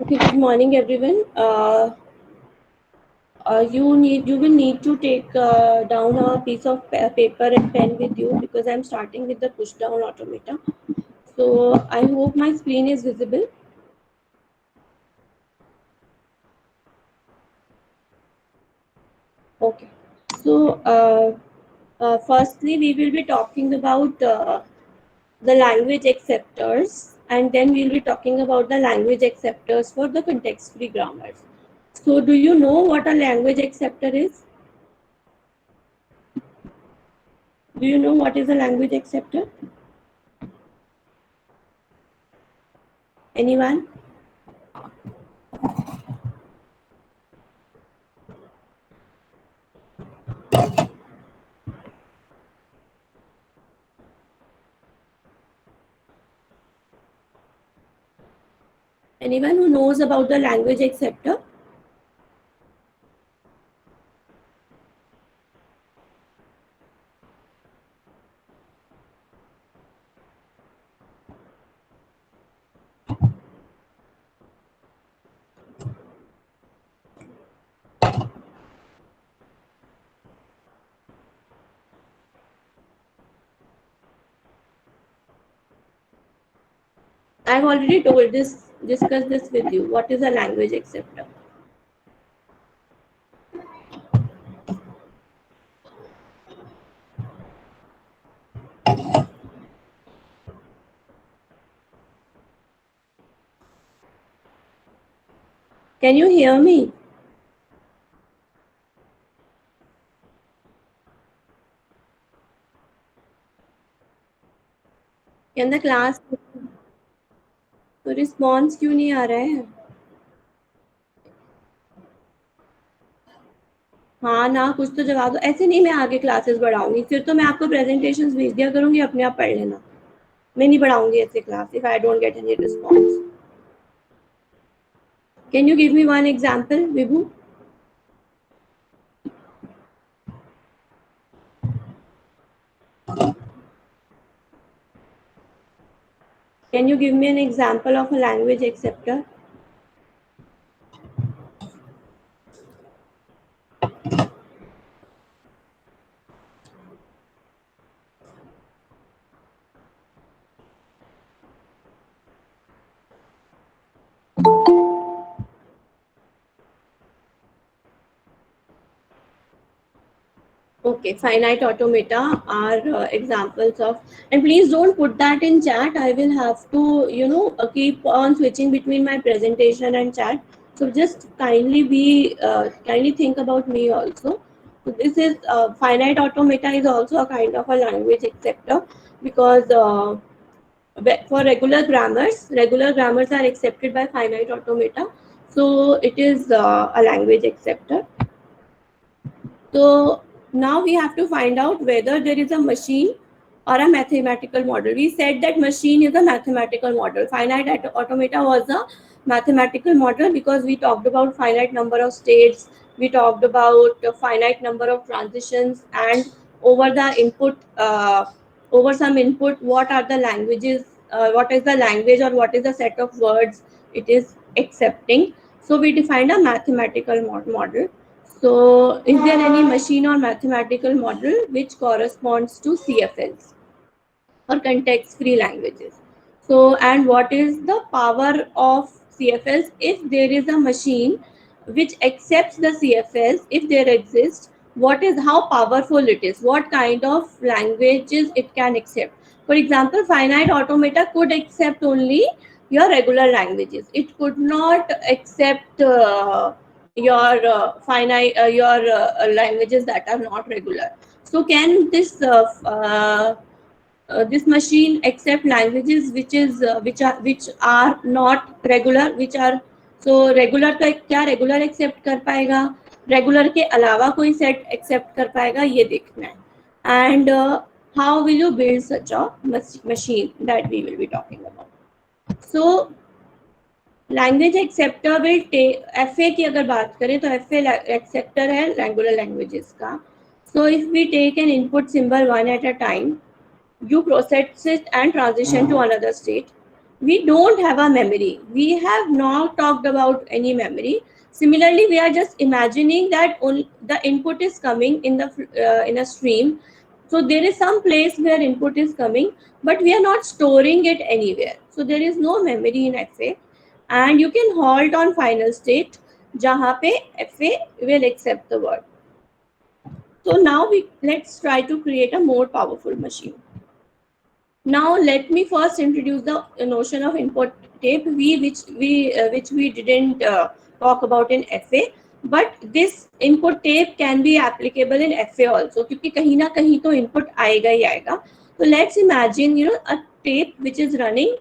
Okay, good morning, everyone. You will need to take down a piece of paper and pen with you because I'm starting with the push down automata. So I hope my screen is visible. Okay. So firstly, we will be talking about the language acceptors, and then we'll be talking about the language acceptors for the context-free grammars. So do you know what a language acceptor is? Do you know what is a language acceptor? Anyone? Anyone who knows about the language acceptor? I've already discussed this with you. What is a language acceptor? Can you hear me? Can the class तो response क्यों नहीं आ रहा है? हाँ ना, कुछ तो जवाब दो. ऐसे नहीं मैं आगे क्लासेस बढ़ाऊंगी, फिर तो मैं आपको प्रेजेंटेशंस भेज दिया करूंगी, अपने आप पढ़ लेना. मैं नहीं बढ़ाऊंगी ऐसे class if I don't get any response. Can you give me one example, Vibhu? Can you give me an example of a language acceptor? Okay, finite automata are examples of, and please don't put that in chat. I will have to, keep on switching between my presentation and chat. So just kindly think about me also. So this is finite automata is also a kind of a language acceptor because for regular grammars are accepted by finite automata. So it is a language acceptor. So now we have to find out whether there is a machine or a mathematical model. We said that machine is a mathematical model. Finite automata was a mathematical model because we talked about finite number of states, we talked about a finite number of transitions, and over the input, over some input, what are the languages, what is the language or what is the set of words it is accepting. So we defined a mathematical model. So, is there any machine or mathematical model which corresponds to CFLs or context-free languages? So, and what is the power of CFLs if there is a machine which accepts the CFLs if there exists? What is how powerful it is? What kind of languages it can accept? For example, finite automata could accept only your regular languages. It could not accept your finite your languages that are not regular. So can this machine accept languages which are not regular, which are so regular का क्या regular accept कर पाएगा, regular के अलावा कोई set accept कर पाएगा, ये देखना है. And how will you build such a machine that we will be talking about. So language acceptor will take FA की अगर बात करें तो एफए एक्सेप्टर है रेगुलर लैंग्वेजेस का. So if we take an input symbol one at a time, you process it and transition to another state. we don't have a memory. We have not talked about any memory. Similarly, we are just imagining that the input is coming in a stream. So there is some place where input is coming, but we are not storing it anywhere. So there is no memory in FA, and you can halt on final state, जहाँ पे FA will accept the word. So now let's try to create a more powerful machine. Now let me first introduce the notion of input tape, which we didn't talk about in FA, but this input tape can be applicable in FA also, क्योंकि कहीं ना कहीं तो input आएगा ही आएगा. So let's imagine, a tape which is running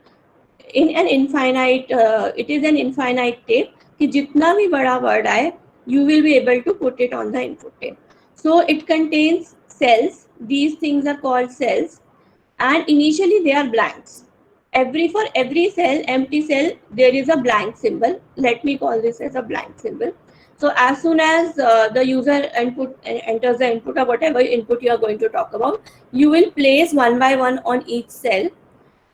in an infinite, it is an infinite tape, कि जितना भी बड़ा word आए, you will be able to put it on the input tape. So it contains cells. These things are called cells, and initially they are blanks. For every cell, empty cell, there is a blank symbol. Let me call this as a blank symbol. So as soon as the user enters the input or whatever input you are going to talk about, you will place one by one on each cell,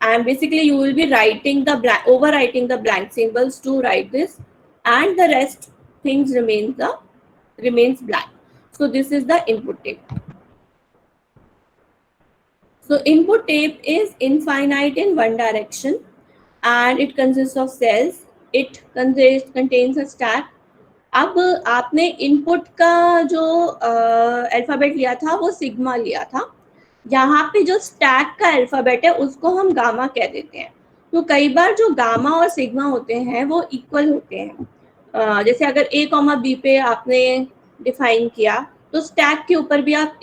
and basically you will be overwriting the blank symbols to write this, and the rest things remains blank. So this is the input tape. So input tape is infinite in one direction, and it consists of cells. It contains a stack. अब आपने input का जो alphabet लिया था वो sigma लिया था. यहाँ पे जो स्टैक का अल्फाबेट है उसको हम गामा कह देते हैं. तो कई बार जो गामा और सिग्मा होते हैं वो इक्वल होते हैं. जैसे अगर ए कॉमा बी पे आपने डिफाइन किया, तो स्टैक के ऊपर भी आप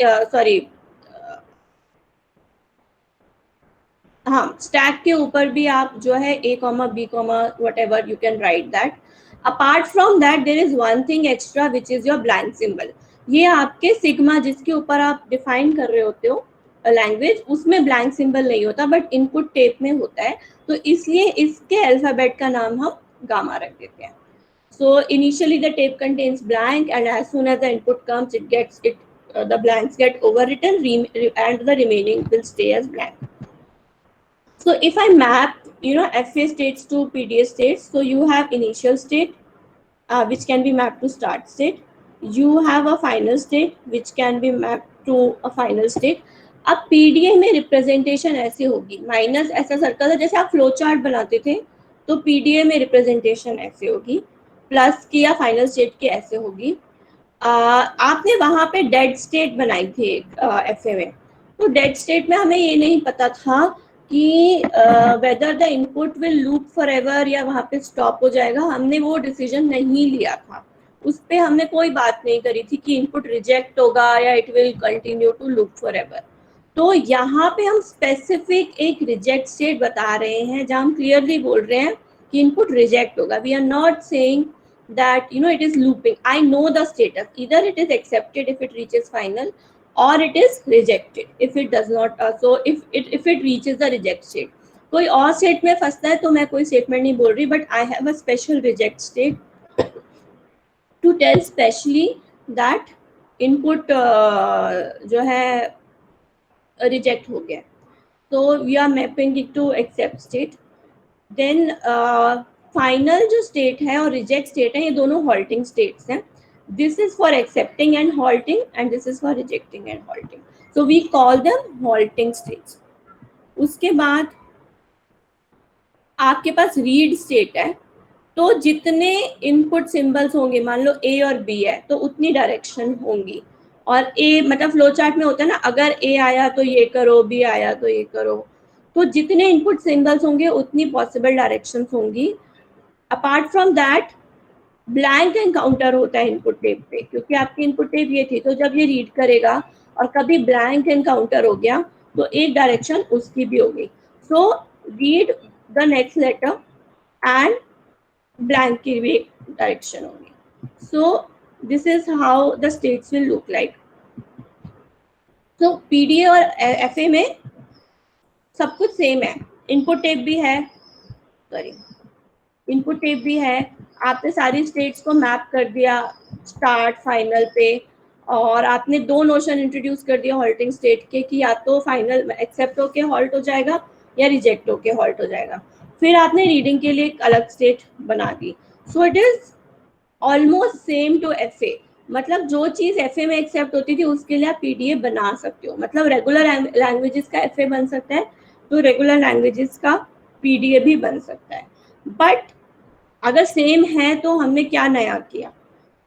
हाँ, स्टैक के ऊपर भी आप जो है A comma B comma whatever you can write that. Apart from that, there is one thing extra which is your blank symbol. ये आपके सिग्मा जिसके ऊपर आप डिफाइन कर रहे होते हो लैंग्वेज, उसमें ब्लैंक सिंबल नहीं होता, बट इनपुट टेप में होता है. तो इसलिए इसके अल्फाबेट का नाम हम गामा रख देते हैं. So initially the tape contains blank, and as soon as the input comes, the blanks get overwritten, and the remaining will stay as blank. So if I map, FA states to PDA states, so you have initial state, which can be mapped to start state. You have a final state, which can be mapped to a final state. अब PDA में representation ऐसे होगी, minus ऐसा circle है जैसे आप flow chart बनाते थे, तो PDA में रिप्रेजेंटेशन ऐसे होगी, प्लस की या फाइनल स्टेट की ऐसे होगी. आपने वहां पे डेड स्टेट बनाई थी FA में, तो डेड स्टेट में हमें ये नहीं पता था कि whether the input will loop forever या वहां पे स्टॉप हो जाएगा. हमने वो डिसीजन नहीं लिया था, उस पे हमने कोई बात नहीं करी थी कि इनपुट रिजेक्ट होगा या it will continue to loop forever. तो यहाँ पे हम स्पेसिफिक एक रिजेक्ट स्टेट बता रहे हैं, जहाँ हम क्लियरली बोल रहे हैं कि इनपुट रिजेक्ट होगा. We are not saying that it is looping. I know the status, either it is accepted if it reaches final, or it is rejected if it does not. So if it reaches the reject state, कोई और state में फंसता है तो मैं कोई statement नहीं बोल रही, but I have a special reject state to tell specially that input जो है रिजेक्ट हो गया. तो we are mapping it to accept state. Then final जो स्टेट है और रिजेक्ट स्टेट है, ये दोनों हॉल्टिंग स्टेट्स हैं. This is for accepting and halting, and this is for rejecting and halting. So we call them halting states. उसके बाद आपके पास रीड स्टेट है, तो जितने इनपुट सिंबल्स होंगे, मान लो ए और बी है, तो उतनी डायरेक्शन होंगी. और ए मतलब फ्लो चार्ट में होता है ना, अगर ए आया तो ये करो, बी आया तो ये करो, तो जितने इनपुट सिंबल्स होंगे उतनी पॉसिबल डायरेक्शंस होंगी. Apart from that, blank encounter होता है इनपुट टेप पे, क्योंकि आपकी इनपुट टेप ये थी, तो जब ये रीड करेगा और कभी ब्लैंक एनकाउंटर हो गया तो एक डायरेक्शन उसकी भी होगी. So read the next letter and blank की भी एक डायरेक्शन होगी. So this is how the states will look like. So PDA और एफए में सब कुछ सेम है. इनपुट टेप भी है, इनपुट टेप भी है. आपने सारी स्टेट्स को मैप कर दिया स्टार्ट फाइनल पे, और आपने दो नोशन इंट्रोड्यूस कर दिया हॉल्टिंग स्टेट के, कि या तो फाइनल एक्सेप्ट होके हॉल्ट हो जाएगा या रिजेक्ट होके हॉल्ट हो जाएगा. फिर आपने रीडिंग के लिए एक अलग स्टेट बना दी. So it is almost same to FA. मतलब जो चीज एफए में एक्सेप्ट होती थी उसके लिए आप पीडीएफ बना सकते हो. मतलब रेगुलर लैंग्वेजेस का एफए बन सकता है तो रेगुलर लैंग्वेजेस का पीडीएफ भी बन सकता है. बट अगर सेम है तो हमने क्या नया किया,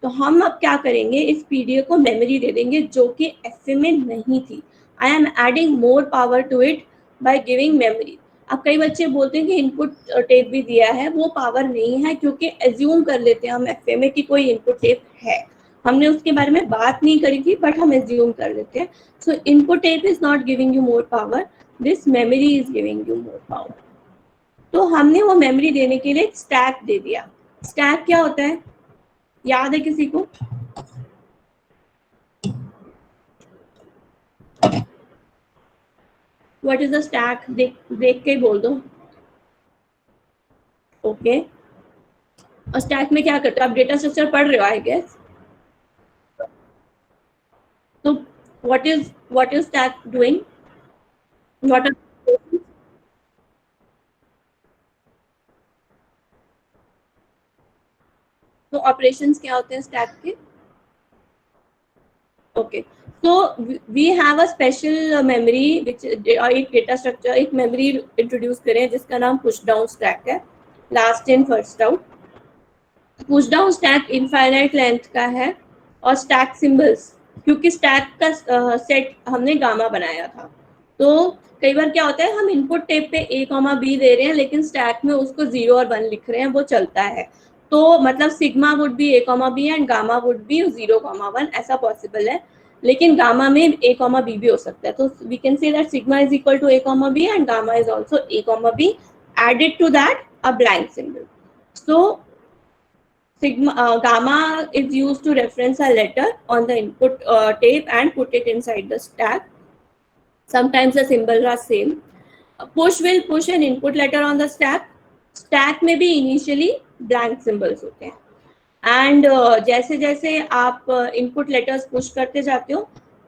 तो हम अब क्या करेंगे, इस पीडीएफ को मेमोरी दे देंगे जो कि एफए में नहीं थी. I am adding more power to it by giving memory. अब कई बच्चे बोलते हैं कि इनपुट टेप भी दिया है, वो पावर नहीं है क्योंकि एज्यूम कर लेते हैं हम एफए में कि कोई इनपुट टेप है. हमने उसके बारे में बात नहीं करी थी बट हम एज्यूम कर लेते हैं. सो input tape is not giving you more power, this memory is giving you more power. तो हमने वो मेमोरी देने के लिए स्टैक दे दिया. स्टैक क्या होता है, याद है किसी को? What is the stack? देख के बोल दो. ओके. और स्टैक में क्या करते हो आप? डेटा स्ट्रक्चर पढ़ रहे हो आई गेस. तो what is stack doing? What are तो ऑपरेशंस क्या होते हैं स्टैक के? Okay. so we have a special memory which एक डेटा स्ट्रक्चर, एक मेमोरी इंट्रोड्यूस करें जिसका नाम पुश डाउन स्टैक है. Last in first out. Push down stack infinite length का है. और स्टैक सिंबल्स, क्योंकि स्टैक का सेट हमने गामा बनाया था. तो कई बार क्या होता है, हम इनपुट टेप पे a कॉमा बी दे रहे हैं लेकिन स्टैक में उसको 0 और 1 लिख रहे हैं, वो चलता है. तो मतलब sigma would be a comma B and gamma would be 0 comma 1, ऐसा पॉसिबल है. लेकिन गामा में a कॉमा बी भी हो सकता है. तो we can say that sigma is equal to a comma B and gamma is also a comma B. Added to that a blank symbol. So gamma is used to reference a letter on the input tape and put it inside the stack. Sometimes the symbols are same. Push will push an input letter on the stack. Stack में भी initially blank symbols होते हैं. And जैसे जैसे आप input letters push करते जाते हो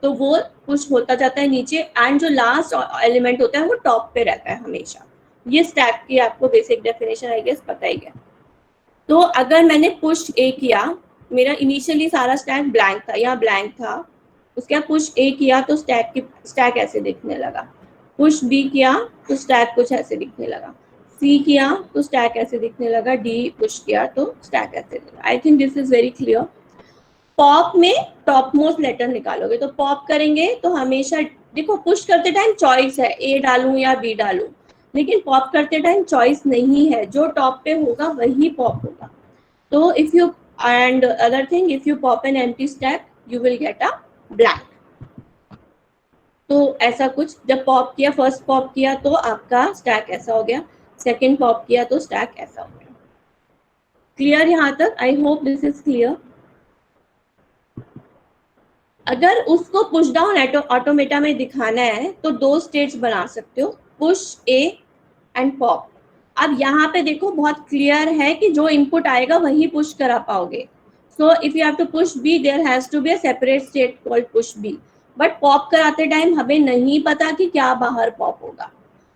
तो वो पुश होता जाता है नीचे, एंड जो लास्ट एलिमेंट होता है वो टॉप पे रहता है हमेशा. ये स्टैक की आपको बेसिक डेफिनेशन आई गेस पता ही है. तो अगर मैंने पुश ए किया, मेरा इनिशियली सारा स्टैक ब्लैंक था, यहाँ ब्लैंक था. उसके बाद पुश ए किया तो स्टैक ऐसे दिखने लगा. पुश बी किया तो स्टैक कुछ ऐसे दिखने लगा. सी किया तो स्टैक ऐसे दिखने लगा. डी पुश किया तो स्टैक ऐसे दिखा. आई think this is very clear. Pop में टॉप मोस्ट लेटर निकालोगे तो पॉप करेंगे तो हमेशा देखो, पुश करते टाइम चॉइस है ए डालूं या बी डालूं, लेकिन पॉप करते टाइम चॉइस नहीं है. जो टॉप पे होगा वही पॉप होगा. तो if you and other thing, if you pop an empty stack you will get a blank. तो ऐसा कुछ जब पॉप किया, फर्स्ट पॉप किया तो आपका स्टैक ऐसा हो गया, सेकंड पॉप किया तो स्टैक ऐसा हो गया. क्लियर यहाँ तक? I hope this is clear. अगर उसको पुश डाउन ऑटोमेटा में दिखाना है तो दो स्टेट्स बना सकते हो, पुश ए एंड पॉप. अब यहाँ पे देखो बहुत क्लियर है कि जो इनपुट आएगा वही पुश करा पाओगे. So if you have to push B there has to be a separate state called push B. But pop कराते टाइम हमें नहीं पता कि क्या बाहर पॉप होगा.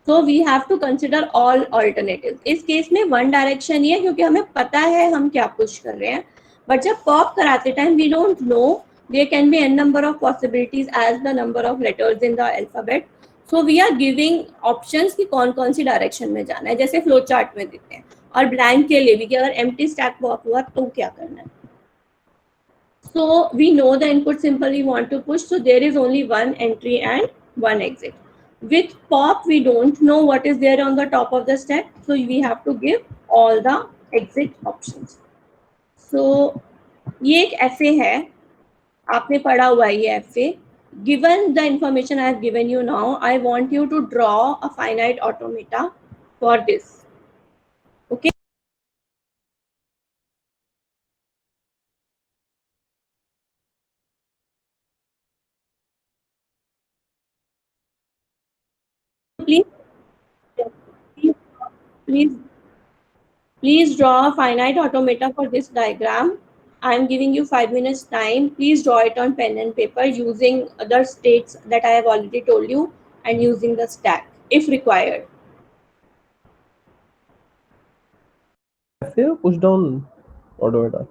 So we have to consider all alternative. इस केस में वन डायरेक्शन ही है क्योंकि हमें पता है हम क्या पुश कर रहे हैं. बट जब पॉप कराते time we don't know, there can be n number of possibilities as the number of letters in the alphabet. So we are giving options कि कौन कौन सी डायरेक्शन में जाना है, जैसे फ्लो चार्ट में देते हैं. और ब्लैंक के लिए भी कि अगर एम्प्टी स्टैक पॉप हुआ तो क्या करना है. So we know the input symbol we want to push, so there is only one entry and one exit. With pop we don't know what is there on the top of the stack, so we have to give all the exit options. So ये एक ऐसे है, आपने पढ़ा हुआ है ये FA. Given the information I have given you now, I want you to draw a finite automata for this. Okay. Please, please, please draw a finite automata for this diagram. I am giving you 5 minutes time. Please draw it on pen and paper using other states that I have already told you and using the stack if required. फिर push down automata.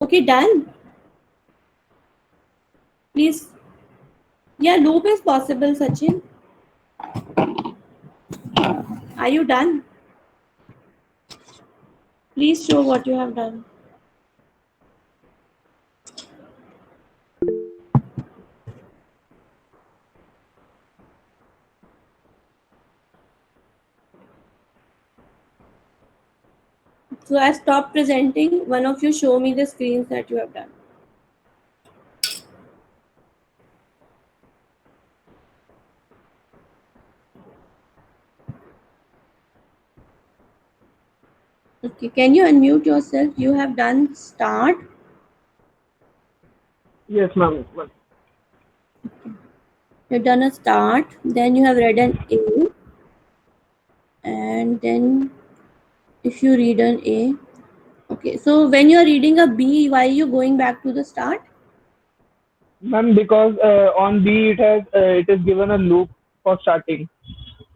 Okay, done. Please. Yeah, loop is possible, Sachin. Are you done? Please show what you have done. So I stop presenting. One of you show me the screens that you have done. Okay, can you unmute yourself? You have done start. Yes, ma'am. Well, You've done a start. Then you have read an A. And then if you read an A. Okay, so when you are reading a B, why are you going back to the start? ma'am, because on B it is given a loop for starting,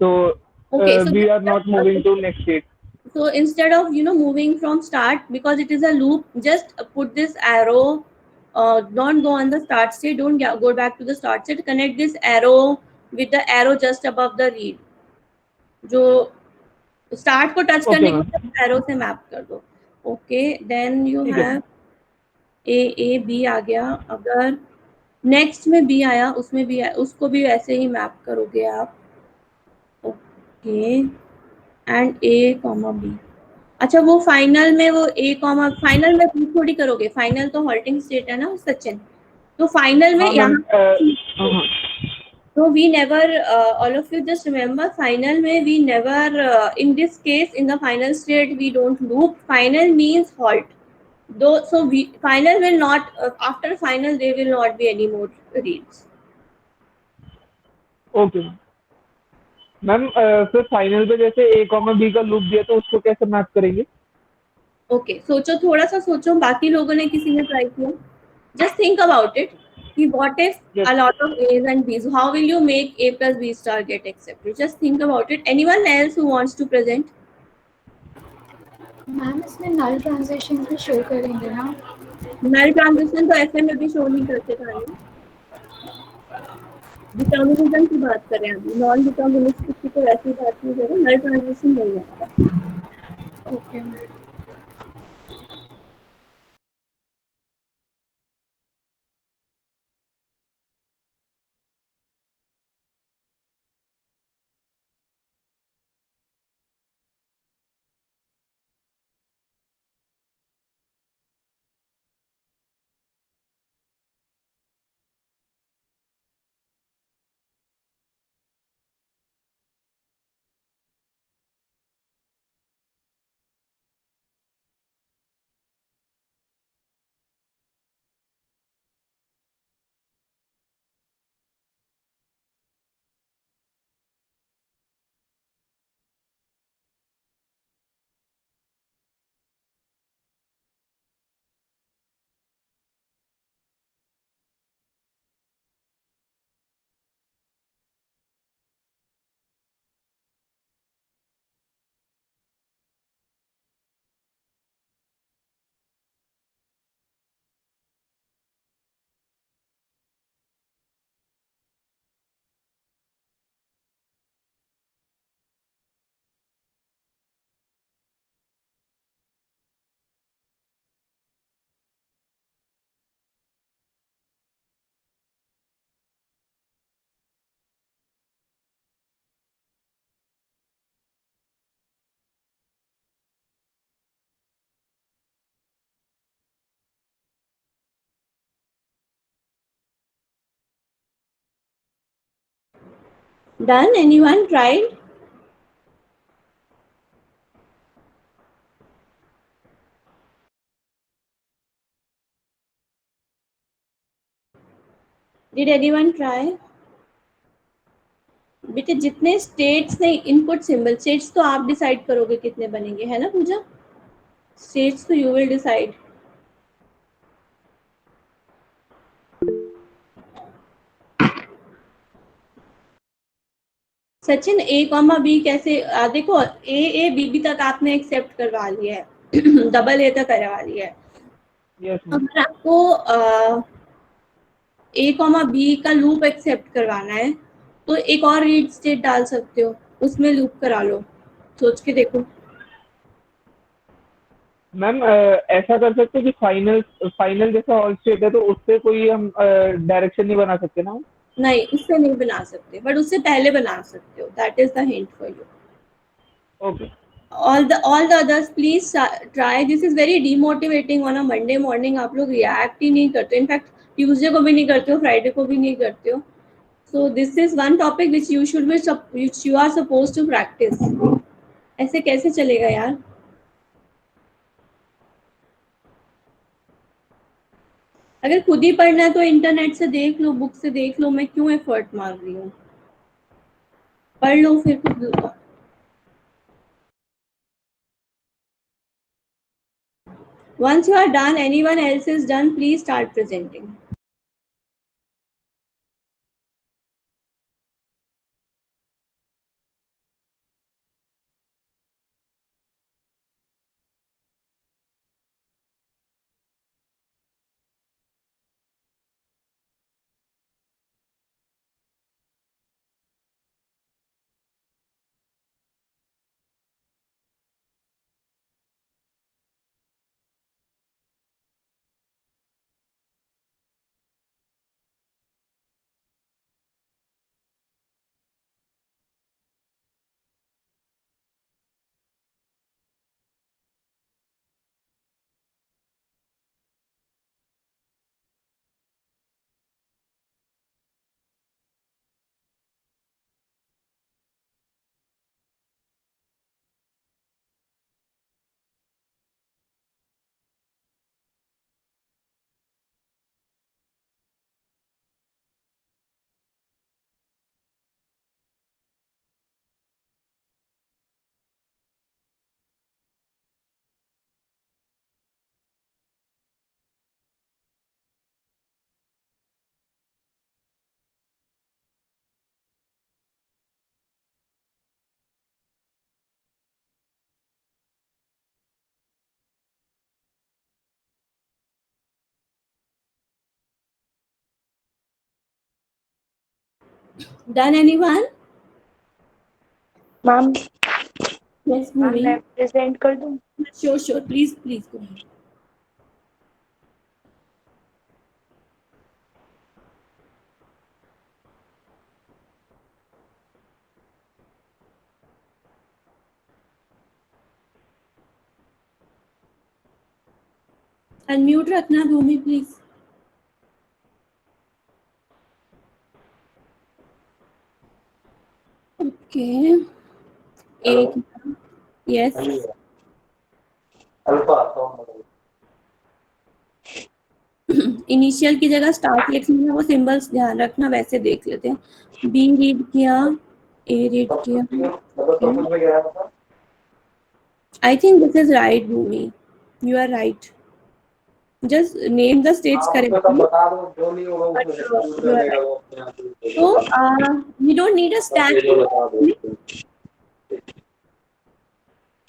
so Okay, we are not moving to next state. so instead of moving from start, because it is a loop, just put this arrow. Don't go on the start state. Don't go back to the start state. Connect this arrow with the arrow just above the read. जो start को touch Okay, करने के ma'am. बाद arrow से map कर दो. Okay, then you ठीक है हैव ma'am. ए बी आ गया. अगर नेक्स्ट में बी आया, उसमें भी उसको भी ऐसे ही मैप करोगे आप. Okay, and A comma B. अच्छा, वो फाइनल में वो ए कॉमा फाइनल में बी थोड़ी करोगे. फाइनल तो हॉल्टिंग स्टेट है ना सचिन. तो फाइनल में हाँ मैम. यहाँ हाँ. so we never all of you just remember final में we never in this case in the final state we don't loop. Final means halt. Though so we final will not after final there will not be any more reads. Okay ma'am. फिर final पे जैसे ए comma B का loop दिया तो उसको कैसे map करेंगे? Okay, सोचो, थोड़ा सा सोचो. बाकी लोगों ने किसी ने ट्राई किया? जस्ट थिंक अबाउट इट कि what if yes. a lot of A's and B's, how will you make A plus B star get accepted? Just think about it. Anyone else who wants to present? Ma'am इसमें नल transaction भी show करेंगे ना? नल transition तो ऐसे में भी show नहीं करते था. डिटर्मिनिज्म की बात करें अभी, नॉन डिटर्मिनिस्टिक की तो ऐसी बात नहीं करें. नल ट्रांजिशन नहीं है. Okay ma'am. Done? Anyone tried? Did anyone try? बेटे जितने स्टेट्स ने इनपुट सिंबल, स्टेट्स तो आप डिसाइड करोगे कितने बनेंगे, है ना पूजा? स्टेट्स तो you will decide. Sachin A comma B कैसे देखो ए बी बी तक आपने एक्सेप्ट करवा लिया है डबल ए तक करवा लिया है। Yes ma'am. अगर आपको ए कॉमा बी का लूप एक्सेप्ट करवाना है तो एक और रीड स्टेट डाल सकते हो, उसमें लूप करा लो, सोच के देखो। मैम ऐसा कर सकते हैं कि फाइनल फाइनल जैसा ऑल स्टेट है तो उससे कोई हम डायरेक्शन नहीं बना सकते ना? नहीं, उससे नहीं बना सकते, बट उससे पहले बना सकते हो। That is the hint for you. Okay. all the others please try. This is very demotivating on a Monday morning. आप लोग रिएक्ट ही नहीं करते, इनफैक्ट ट्यूसडे को भी नहीं करते हो, फ्राइडे को भी नहीं करते हो। so this is one topic which you should be which you are supposed to practice. ऐसे कैसे चलेगा यार? अगर खुद ही पढ़ना है तो इंटरनेट से देख लो, बुक से देख लो, मैं क्यों एफर्ट मार रही हूँ? पढ़ लो फिर खुद। Once you are done, anyone else is done, please start presenting. Done anyone? Ma'am Yes, ma'am Bhumi. मैं प्रेजेंट कर दूं? Sure. Please go ahead. Unmute रखना भूमि प्लीज। ओके, एक यस इनिशियल की जगह स्टार्ट लिख लेना, वो सिंबल्स ध्यान रखना, वैसे देख लेते हैं। बी रीड किया, ए रीड किया। I think this is right Bhoomi, you are right. Just name the states correctly. But, you are right. So we don't need a stack.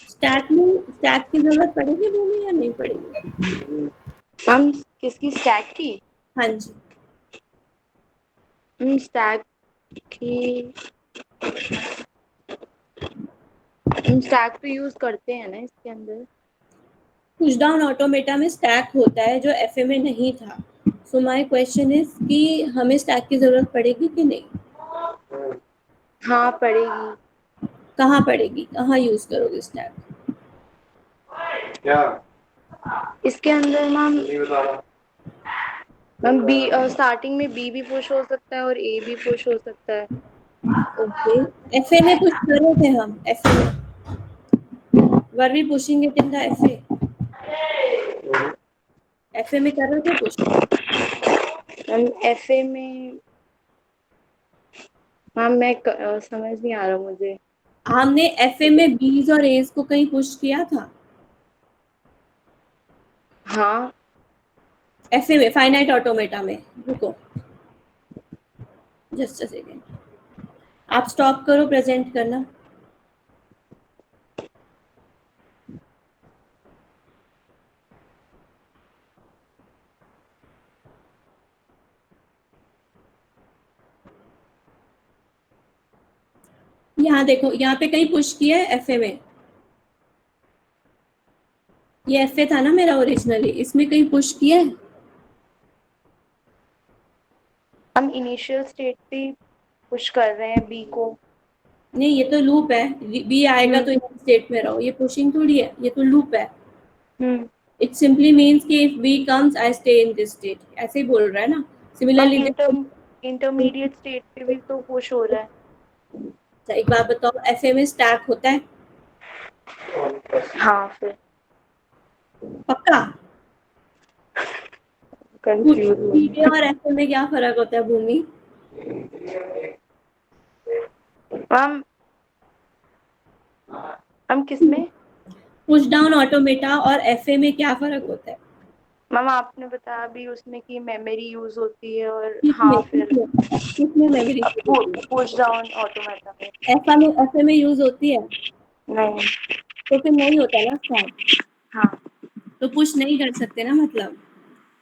Stack की जरूरत पड़ेगी भूमि या नहीं पड़ेगी? मैम किसकी? स्टैक की? हाँ जी, स्टैक की स्टैक तो यूज करते हैं ना इसके अंदर। पुश डाउन ऑटोमेटा में स्टैक होता है जो एफए में नहीं था। सो माय क्वेश्चन इज कि हमें स्टैक की जरूरत पड़ेगी कि नहीं? हाँ पड़ेगी। कहाँ पड़ेगी, कहाँ यूज करोगे स्टैक? इसके अंदर मैम बी स्टार्टिंग में बी भी पुश हो सकता है और ए भी पुश हो सकता है। ओके, एफए में पुश कर रहे थे हम, एफए में were we pushing it in the FA? FA में कर रहे थे पुश? मैम एफए में मैम समझ नहीं आ रहा मुझे। हमने एफए में बीज और एज को कहीं पुश किया था? हाँ एफए में, फाइनाइट ऑटोमेटा में। रुको जस्ट अ सेकेंड, आप स्टॉप करो प्रेजेंट करना। यहाँ देखो, यहाँ पे कहीं पुश किया है एफए में? ये एफए था ना मेरा ओरिजिनली, इसमें कहीं पुश किया है? हम इनिशियल स्टेट पे पुश कर रहे हैं बी को। नहीं, ये तो लूप है। बी आएगा तो इस स्टेट में रहो, ये पुशिंग थोड़ी है, ये तो लूप है। इट सिंपली मीन्स कि if B comes I stay in this state, ऐसे ही बोल रहा है ना। सिमिलरली इंटरमीडिएट स्टेट पे भी तो पुश हो रहा है। एक बात बताओ, एफए में स्टैक होता है? हाँ फिर पक्का? कंफ्यूज बी और एफए में क्या फर्क होता है भूमि? हम किसमें? पुश डाउन ऑटोमेटा और एफए में क्या फर्क होता है? मैम आपने बताया भी उसमें कि मेमोरी यूज होती है और किसमें हाँ फिर किसमें मेमोरी पुश डाउन ऑटोमेटा में एफए में यूज होती है? नहीं। तो फिर नहीं होता ना स्टैक, हाँ तो पुश नहीं कर सकते ना मतलब।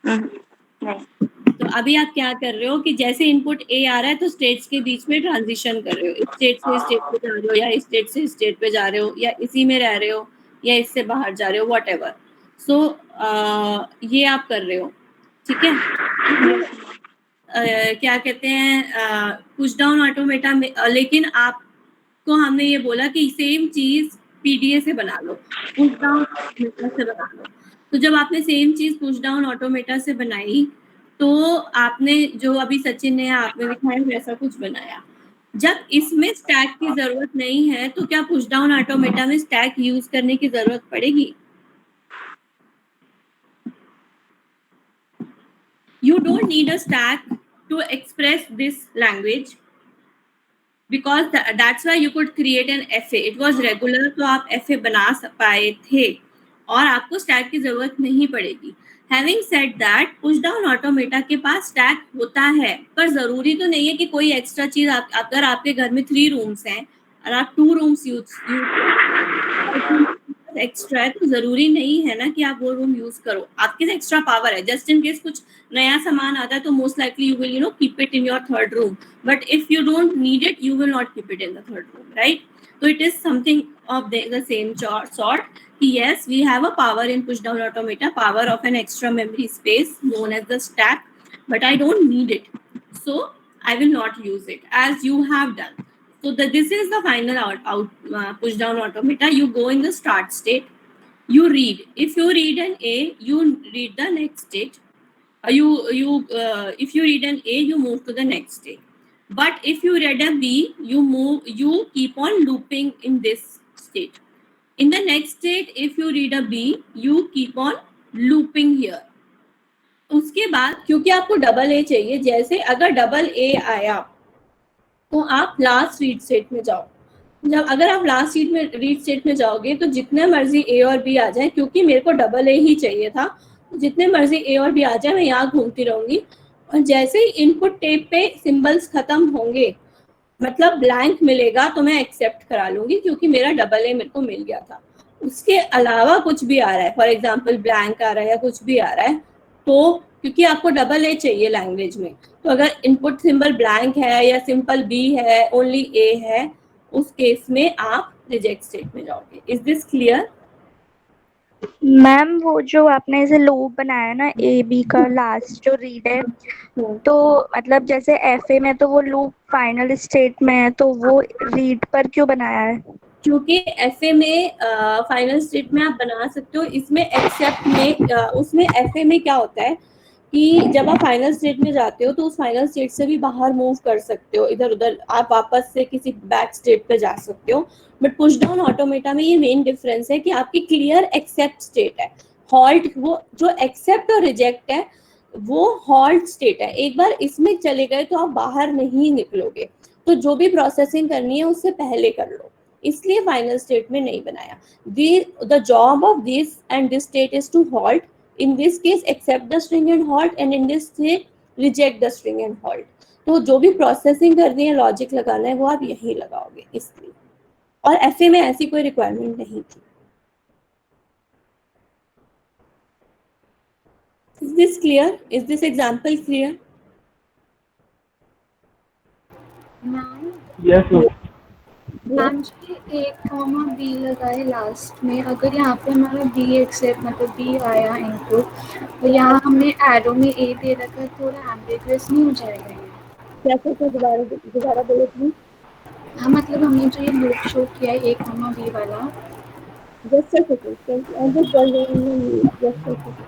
नहीं। तो अभी आप क्या कर रहे हो कि जैसे इनपुट ए आ रहा है तो स्टेट्स के बीच में ट्रांजिशन कर रहे हो, इस स्टेट से स्टेट पे जा रहे हो, या इस स्टेट से स्टेट पे जा रहे हो, या इसी में रह रहे हो, या इससे बाहर जा रहे हो, वॉट एवर। सो ये आप कर रहे हो, ठीक है। क्या कहते हैं, पुश डाउन ऑटोमेटा में लेकिन आपको हमने ये बोला कि सेम चीज पीडीए से बना लो, पुश डाउन ऑटोमेटा से बना लो। तो जब आपने सेम चीज पुश डाउन ऑटोमेटा से बनाई तो आपने जो अभी सचिन ने आपने दिखाया वैसा कुछ बनाया। जब इसमें स्टैक की जरूरत नहीं है तो क्या पुश डाउन ऑटोमेटा में स्टैक यूज करने की जरूरत पड़ेगी? You don't need a stack to express this language because that's why you could create an FA. It was regular, तो आप FA बना पाए थे और आपको स्टैक की जरूरत नहीं पड़ेगी। Having said that, push down automata के पास स्टैक होता है, पर जरूरी तो नहीं है कि कोई एक्स्ट्रा चीज अगर आपके घर में 3 रूम्स हैं और आप 2 रूम्स यूज एक्स्ट्रा है तो जरूरी नहीं है ना कि आप वो रूम यूज करो। आपके पास एक्स्ट्रा पावर है, जस्ट इन केस कुछ नया सामान आता है तो most likely you will keep it in your third room, but if you don't need it you will not keep it in the third room, right. तो it is something of the same sort कि yes we have a power in push down automata, power of an extra memory space known as the stack, but I don't need it, so I will not use it as you have done. So this is the final push down automata. You go in the start state, you read. If you read an A, you read the next state. If you read an A, you move to the next state. But if you read a B, you keep on looping in this state. In the next state, if you read a B, you keep on looping here. उसके बाद क्योंकि आपको double A चाहिए, जैसे अगर double A आया तो आप लास्ट रीड स्टेट में जाओ। जब अगर आप लास्ट रीड स्टेट में जाओगे तो जितने मर्जी ए और बी आ जाए, क्योंकि मेरे को डबल ए ही चाहिए था, तो जितने मर्जी ए और बी आ जाए मैं यहाँ घूमती रहूंगी। और जैसे ही इनपुट टेप पे सिंबल्स खत्म होंगे, मतलब ब्लैंक मिलेगा, तो मैं एक्सेप्ट करा लूंगी क्योंकि मेरा डबल ए मेरे को मिल गया था। उसके अलावा कुछ भी आ रहा है, फॉर एग्जाम्पल ब्लैंक आ रहा है या कुछ भी आ रहा है, तो क्योंकि आपको डबल ए चाहिए लैंग्वेज में, तो अगर इनपुट सिंबल ब्लैंक है या सिंपल बी है, ओनली ए है, उस केस में आप रिजेक्ट स्टेट में जाओगे। Is this clear? मैम वो जो आपने ऐसे लूप बनाया ना ए बी का लास्ट जो रीड है, तो मतलब जैसे एफए में तो वो लूप फाइनल स्टेट में है, तो वो रीड पर क्यों बनाया है? क्योंकि एफए में फाइनल स्टेट में आप बना सकते हो, इसमें एक्सेप्ट में उसमें एफए में क्या होता है कि जब आप फाइनल स्टेट में जाते हो तो उस फाइनल स्टेट से भी बाहर मूव कर सकते हो, इधर उधर आप वापस से किसी बैक स्टेट पे जा सकते हो। बट पुश डाउन ऑटोमेटा में ये मेन डिफरेंस है कि आपकी क्लियर एक्सेप्ट स्टेट है, हॉल्ट, वो जो एक्सेप्ट और रिजेक्ट है वो हॉल्ट स्टेट है। एक बार इसमें चले गए तो आप बाहर नहीं निकलोगे। तो जो भी प्रोसेसिंग करनी है उससे पहले कर लो, इसलिए फाइनल स्टेट में नहीं बनाया. The job of this and this state is to halt. In this case accept the string and halt, and in this state reject the string and halt. तो जो भी प्रोसेसिंग करनी है, लॉजिक लगाना है, वो आप यही लगाओगे इसलिए. और एफए में ऐसी कोई रिक्वायरमेंट नहीं थी. Is this clear? Is this example clear? Ma'am Yes, ma'am. Ma'am ji A comma B लगाए लास्ट में, अगर यहाँ पे हमारा बी एक्सेप्ट मतलब बी आया इनपुट, तो यहाँ हमने एरो में ए दे रखा है, थोड़ा एम्बिगुअस नहीं हो जाएगा ये? कैसे से दोबारा बोलो प्लीज. हाँ मतलब हमने जो ये लूप शो किया है ए कॉमा बी वाला, Just a second. I'm just going to just a second.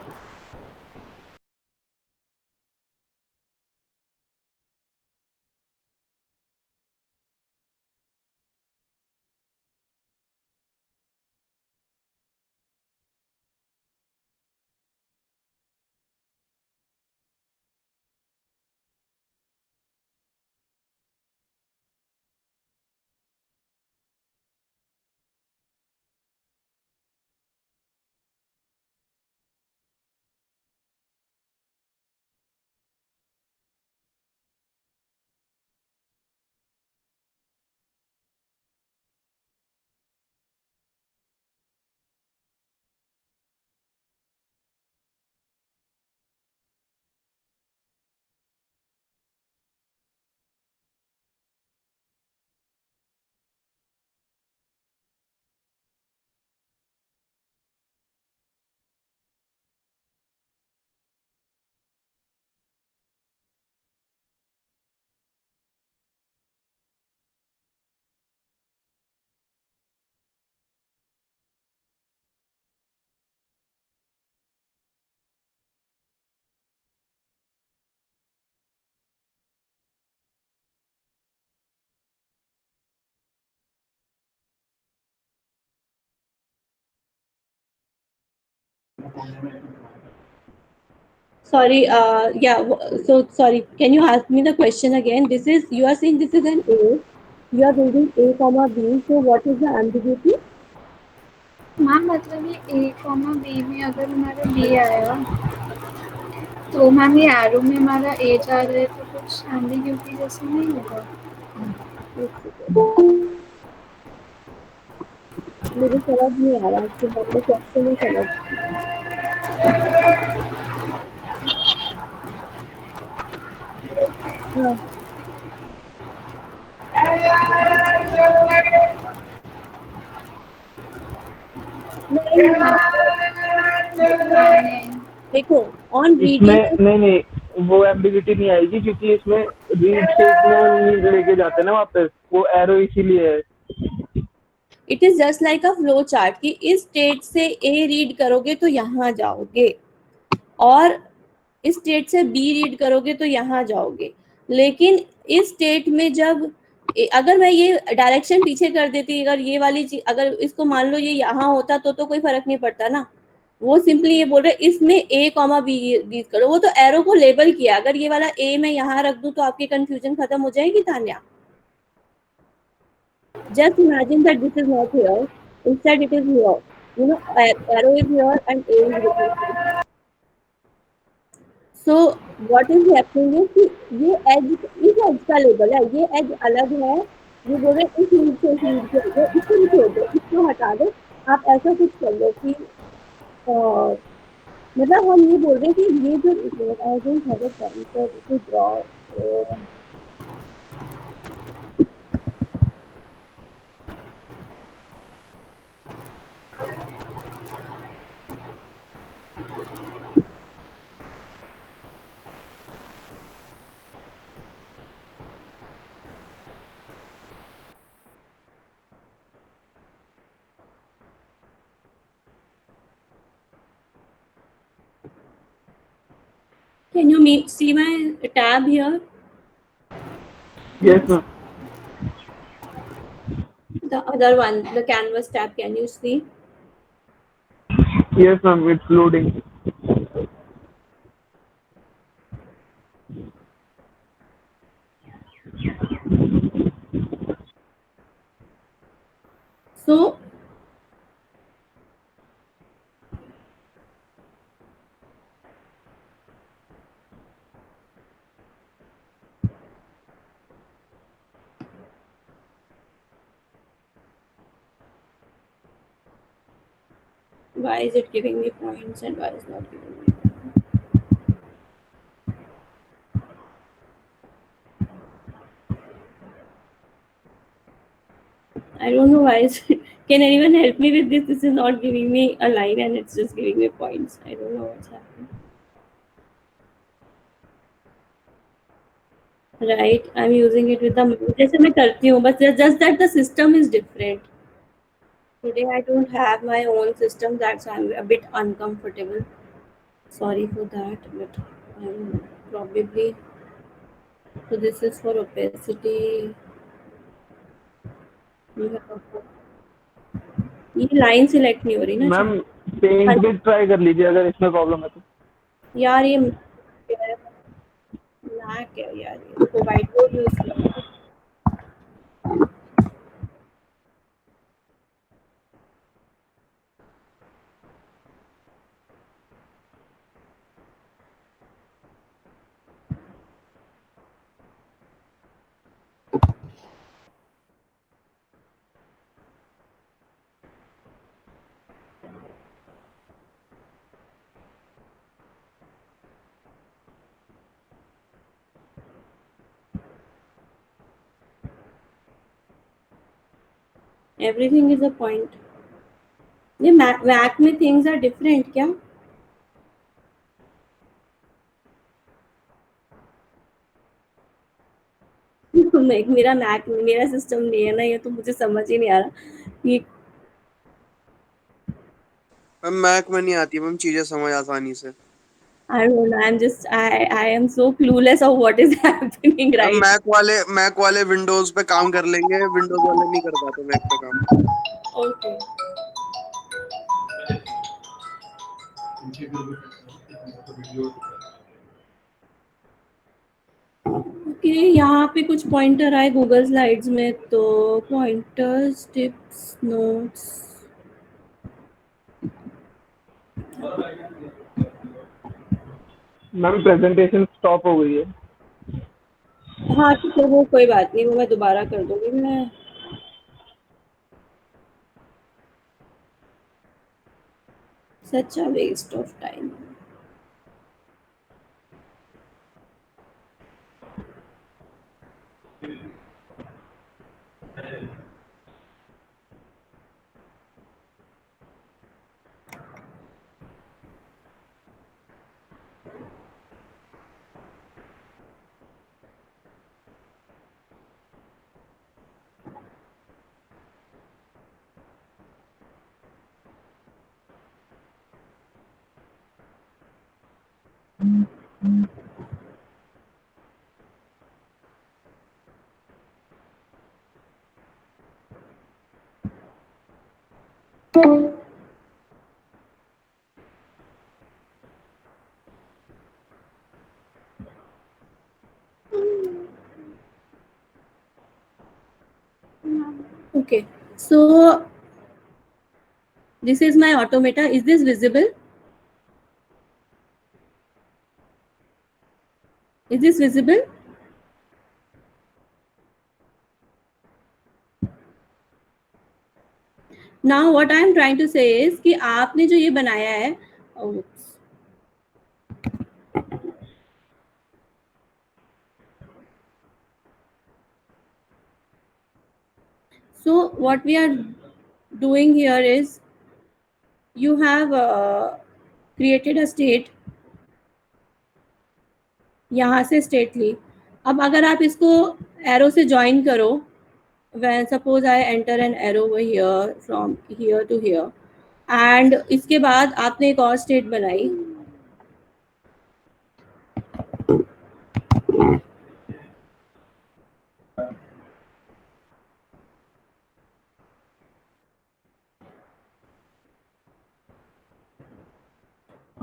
Sorry, so sorry. Can you ask me the question again? This is, you are saying this is an A. You are building A comma B. So what is the ambiguity? Ma'am मतलब ये ए comma B में अगर हमारा B आया, तो ma'am ये arrow में हमारा ए जा रहा है, तो कुछ एम्बिग्यूटी जैसे नहीं होगा? मुझे समझ नहीं आ रहा कि मतलब क्वेश्चन नहीं समझ. हाँ. नहीं देखो, ऑन इसमें रीडिंग नहीं वो एम्बिगिटी नहीं आएगी, क्योंकि इसमें रीड स्टेट में लेके जाते हैं ना वापस, वो एरो इसीलिए है. It is just like a flow chart कि इस स्टेट से ए रीड करोगे तो यहाँ जाओगे, और इस स्टेट से बी रीड करोगे तो यहाँ जाओगे. लेकिन इस स्टेट में जब अगर मैं ये डायरेक्शन पीछे कर देती, अगर ये वाली चीज, अगर इसको मान लो ये यहाँ होता तो कोई फर्क नहीं पड़ता ना. वो सिंपली ये बोल रहे इसमें ए कॉमा बी रीड करो, वो तो एरो को लेबल किया. अगर ये वाला ए मैं यहाँ रख दूं तो आपकी कंफ्यूजन खत्म हो जाएगी Tanya. Just imagine that this is not here. Instead, it is here. You know, arrow is here and A is written. So what is happening is कि ये edge, इस edge का लेबल है, ये edge अलग है. ये बोल रहे इस लीड से इसको नहीं छोड़ दो, इसको हटा दो. आप ऐसा कुछ कर लो कि मतलब हम ये बोल रहे हैं कि ये जो I don't have a pointer to draw. Can you see my tab here? Yes, ma'am. The other one, the canvas tab, can you see? Yes, ma'am. It's loading. Why is it giving me points and why is not giving me points? I don't know why is it. Can anyone help me with this? This is not giving me a line and it's just giving me points. I don't know what's happening. Right, I'm using it with the जैसे मैं करती हूँ but just that the system is different. Today I don't have my own system, that's why I'm a bit uncomfortable. Sorry for that, but I'm probably, so this is for opacity. You have- ये line select नहीं हो रही ना ma'am अच्छा। Paint भी try कर लीजिए अगर इसमें प्रॉब्लम है तो। यार ये मैक है यार, ये तो वाइट बोर्ड यूज किया। Everything is a point. ये मैक में थिंग्स आर डिफरेंट क्या? मेरा मैक मेरा सिस्टम नहीं है ना, ये तो मुझे समझ ही नहीं आ रहा ये। मैम मैक में नहीं आती मैम चीजें समझ आसानी से। I don't know. I am so clueless of what is happening ma'am right. Mac वाले विंडोज पे काम कर लेंगे, विंडोज वाले नहीं कर पाते मैक पे काम। Okay. Okay, यहाँ पे कुछ पॉइंटर आए गूगल स्लाइड्स में, तो pointers, tips, notes. Ma'am presentation stop हो गई है। हाँ ठीक है, वो कोई बात नहीं, वो मैं दोबारा कर दूंगी मैं। Such a waste of time. Okay, so this is my automata. Is this visible? Is this visible? Now what I am trying to say is कि आपने जो ये बनाया है, oops. So what we are doing here is you have created a state, यहाँ से state ली। अब अगर आप इसको arrow से join करो, when suppose I enter an arrow over here from here to here, and इसके बाद आपने एक और state बनाई,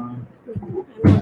I'm not on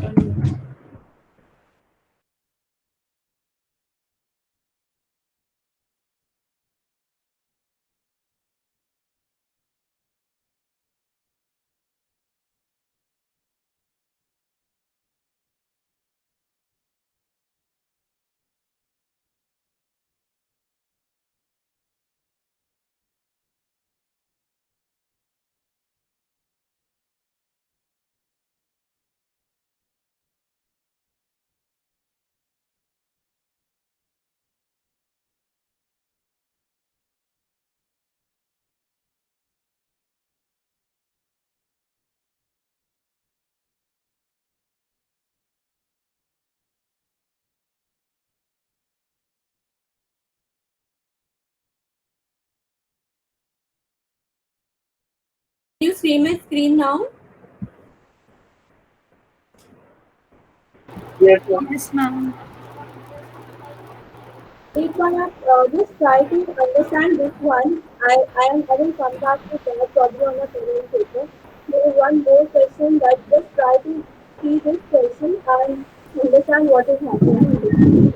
you see my screen now? Yes, ma'am. Yes, ma'am. If I just try to understand this one, I will come back to that probably on a current paper. There is one more question that just try to see this question and understand what is happening.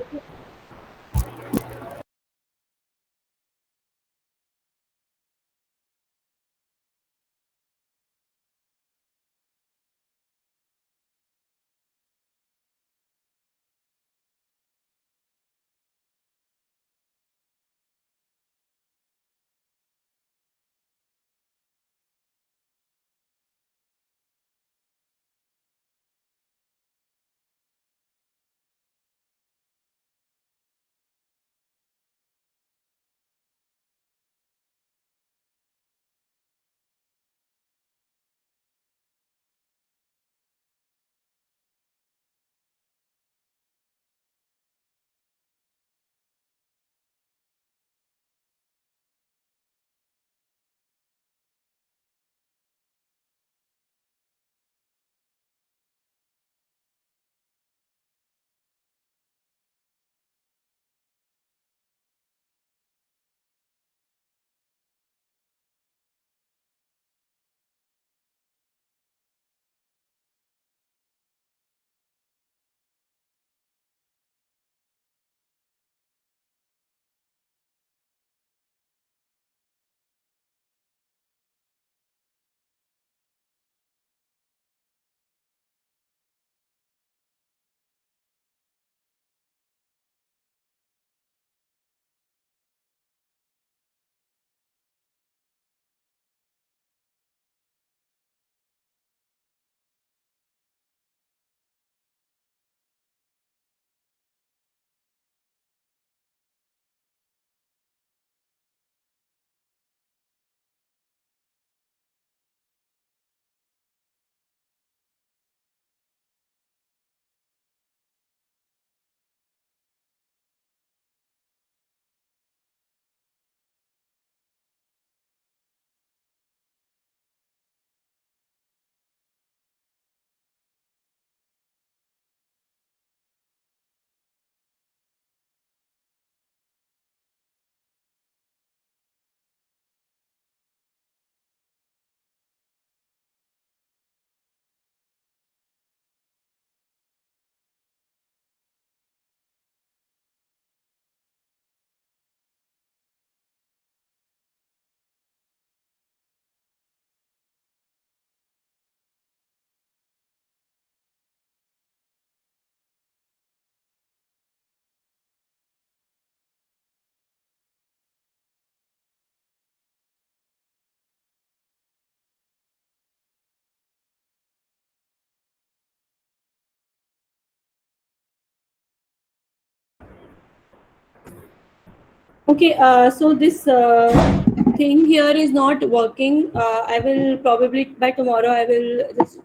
Okay, so this thing here is not working. I will probably by tomorrow I will just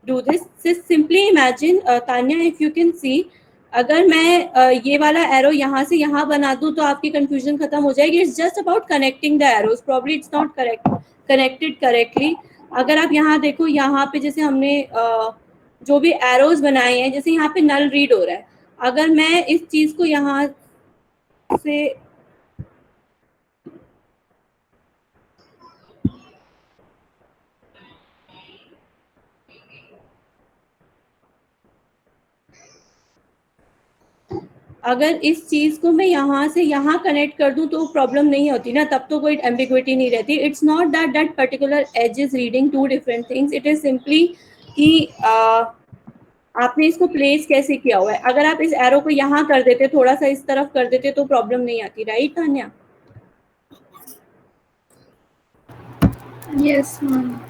do this. Just simply imagine, Tanya, if you can see, अगर मैं ये वाला arrow यहाँ से यहाँ बना दूँ तो आपकी कंफ्यूजन खत्म हो जाएगी. It's just about connecting the arrows. Probably it's not connected correctly. अगर आप यहाँ देखो, यहाँ पे जैसे हमने जो भी एरोज बनाए हैं, जैसे यहाँ पे नल रीड हो रहा है, अगर मैं इस चीज को यहाँ से अगर इस चीज को मैं यहाँ से यहाँ कनेक्ट कर दूं तो प्रॉब्लम नहीं होती ना, तब तो कोई एम्बिग्विटी नहीं रहती. It's not that that particular edge is reading two different things. It is simply कि आपने इसको प्लेस कैसे किया हुआ है. अगर आप इस एरो को यहाँ कर देते, थोड़ा सा इस तरफ कर देते, तो प्रॉब्लम नहीं आती. Right Tanya? Yes, ma'am.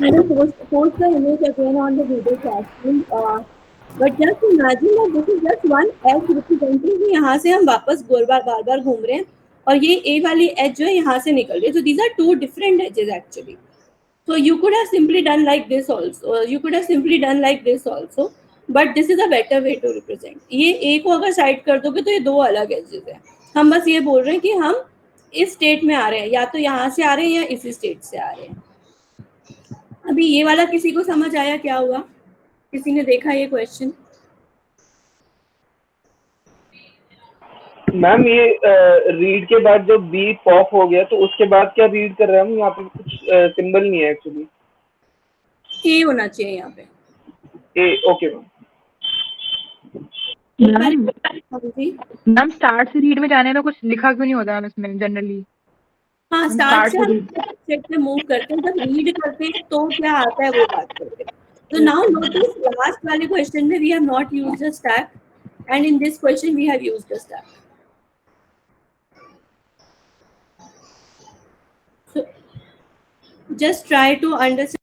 I will post the image again on the video chat. But just imagine that this is just one edge representing कि यहाँ से हम वापस बार बार घूम रहे हैं और ये A वाली edge जो है यहाँ से निकल रही है. So these are two different edges actually. So you could have simply done like this also. You could have simply done like this also. But this is a better way to represent. ये A को अगर side कर दोगे तो ये दो अलग edges हैं. हम बस ये बोल रहे हैं कि हम इस स्टेट में आ रहे हैं, या तो यहाँ से आ रहे हैं या इसी स्टेट से आ रहे हैं. अभी ये वाला किसी को समझ आया क्या हुआ? किसी ने देखा ये क्वेश्चन? मैम ये रीड के बाद जो बी पॉप हो गया तो उसके बाद क्या रीड कर रहे हैं हम? यहाँ पे कुछ सिंबल नहीं है एक्चुअली। ए होना चाहिए यहाँ पे। ए ओके मैम। एक बार मैम समझी? मैम स्टार्ट से रीड में जाने में कुछ लिखा क्यों नहीं होता है इसमें जनरली? हाँ, हम स्टार्ट स्टार्ट से से हम रीड सेट पे मूव करते हैं, जब रीड करते हैं तो क्या आता है वो बात करते हैं। So now notice last वाले क्वेश्चन में we have not used the stack and in this question we have used the stack. So just try to understand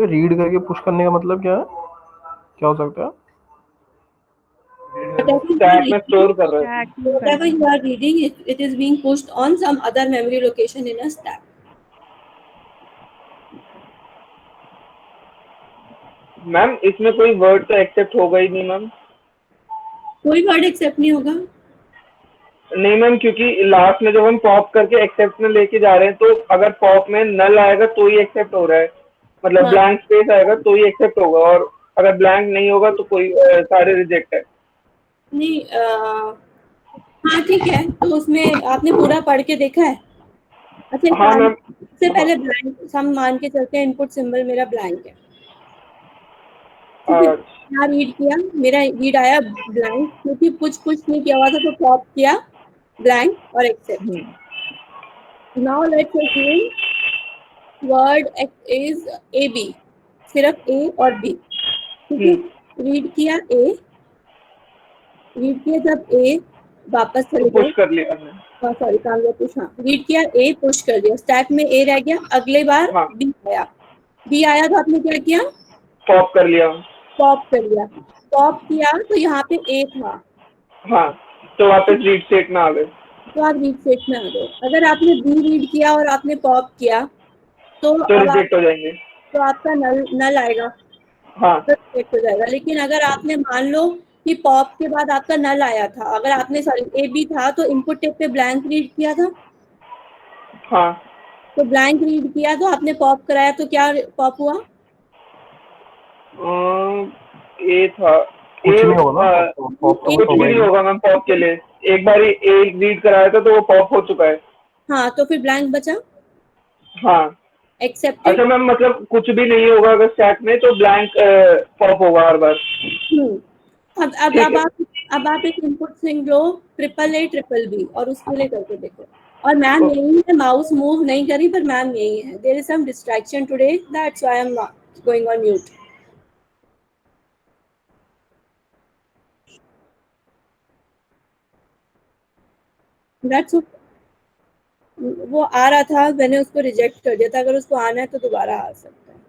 तो रीड करके पुश करने का मतलब क्या है, क्या हो सकता है? स्टैक में स्टोर कर रहे हैं। whatever you are reading, it is being pushed on some other memory location in a stack. Ma'am इसमें कोई वर्ड तो एक्सेप्ट होगा ही नहीं मैम। कोई वर्ड एक्सेप्ट नहीं होगा। नहीं मैम, क्योंकि लास्ट में जब हम पॉप करके एक्सेप्ट में लेके जा रहे हैं तो अगर पॉप में नल आएगा तो ही एक्सेप्ट हो रहा है, मतलब हाँ। ब्लैंक स्पेस आएगा तो ही एक्सेप्ट होगा, और अगर ब्लैंक नहीं होगा तो कोई सारे रिजेक्ट है। नहीं हाँ ठीक है, तो उसमें आपने पूरा पढ़ के देखा है? अच्छा हाँ मैम। सबसे पहले ब्लैंक हम मान के चलते हैं, इनपुट सिंबल मेरा ब्लैंक है। क्या रीड किया, मेरा रीड आया ब्लैंक, क्योंकि कुछ नहीं किया हुआ था तो पॉप किया ब्लैंक और accept. Now let's assume word is A B, सिर्फ ए और बी, ठीक है। रीड किया ए, रीड किया जब ए वापस चले गए, पुश कर लिया हमने। सॉरी काम लिया पुश, हाँ रीड किया ए, पुश कर दिया, स्टैक में ए रह गया, अगले बार हाँ। बी आया तो आपने क्या किया, पॉप कर लिया। पॉप कर लिया, पॉप किया तो यहाँ पे ए था, हाँ तो वापस रीड स्टेट में आ गए, तो आप रीड स्टेट में आ गए। अगर आपने बी रीड किया और आपने पॉप किया तो रिजेक्ट हो जाएंगे, तो आपका नल आएगा, हाँ तो रिजेक्ट हो जाएगा। लेकिन अगर आपने मान लो कि पॉप के बाद आपका नल आया था, अगर आपने सॉरी ए बी था तो इनपुट टेप पे ब्लैंक रीड किया था, हाँ तो ब्लैंक रीड किया तो आपने पॉप कराया तो क्या पॉप हुआ, ए था, कुछ नहीं होगा ना, कुछ भी नहीं होगा मैम पॉप के लिए, एक बार ए रीड कराया था तो वो पॉप हो चुका है। हाँ तो फिर ब्लैंक बचा, हाँ एक्सेप्टेड। अच्छा मैम, मतलब कुछ भी नहीं होगा अगर स्टैक में तो ब्लैंक पॉप होगा हर बार। अब आप एक इनपुट स्ट्रिंग लो ट्रिपल बी और उसको ले करके देखो। और मैम यही है, माउस मूव नहीं करी पर मैम यही है, there is some distraction today, that's why I am going on mute. That's वो आ रहा था, मैंने उसको रिजेक्ट कर दिया था, अगर उसको आना है तो दोबारा आ सकता है।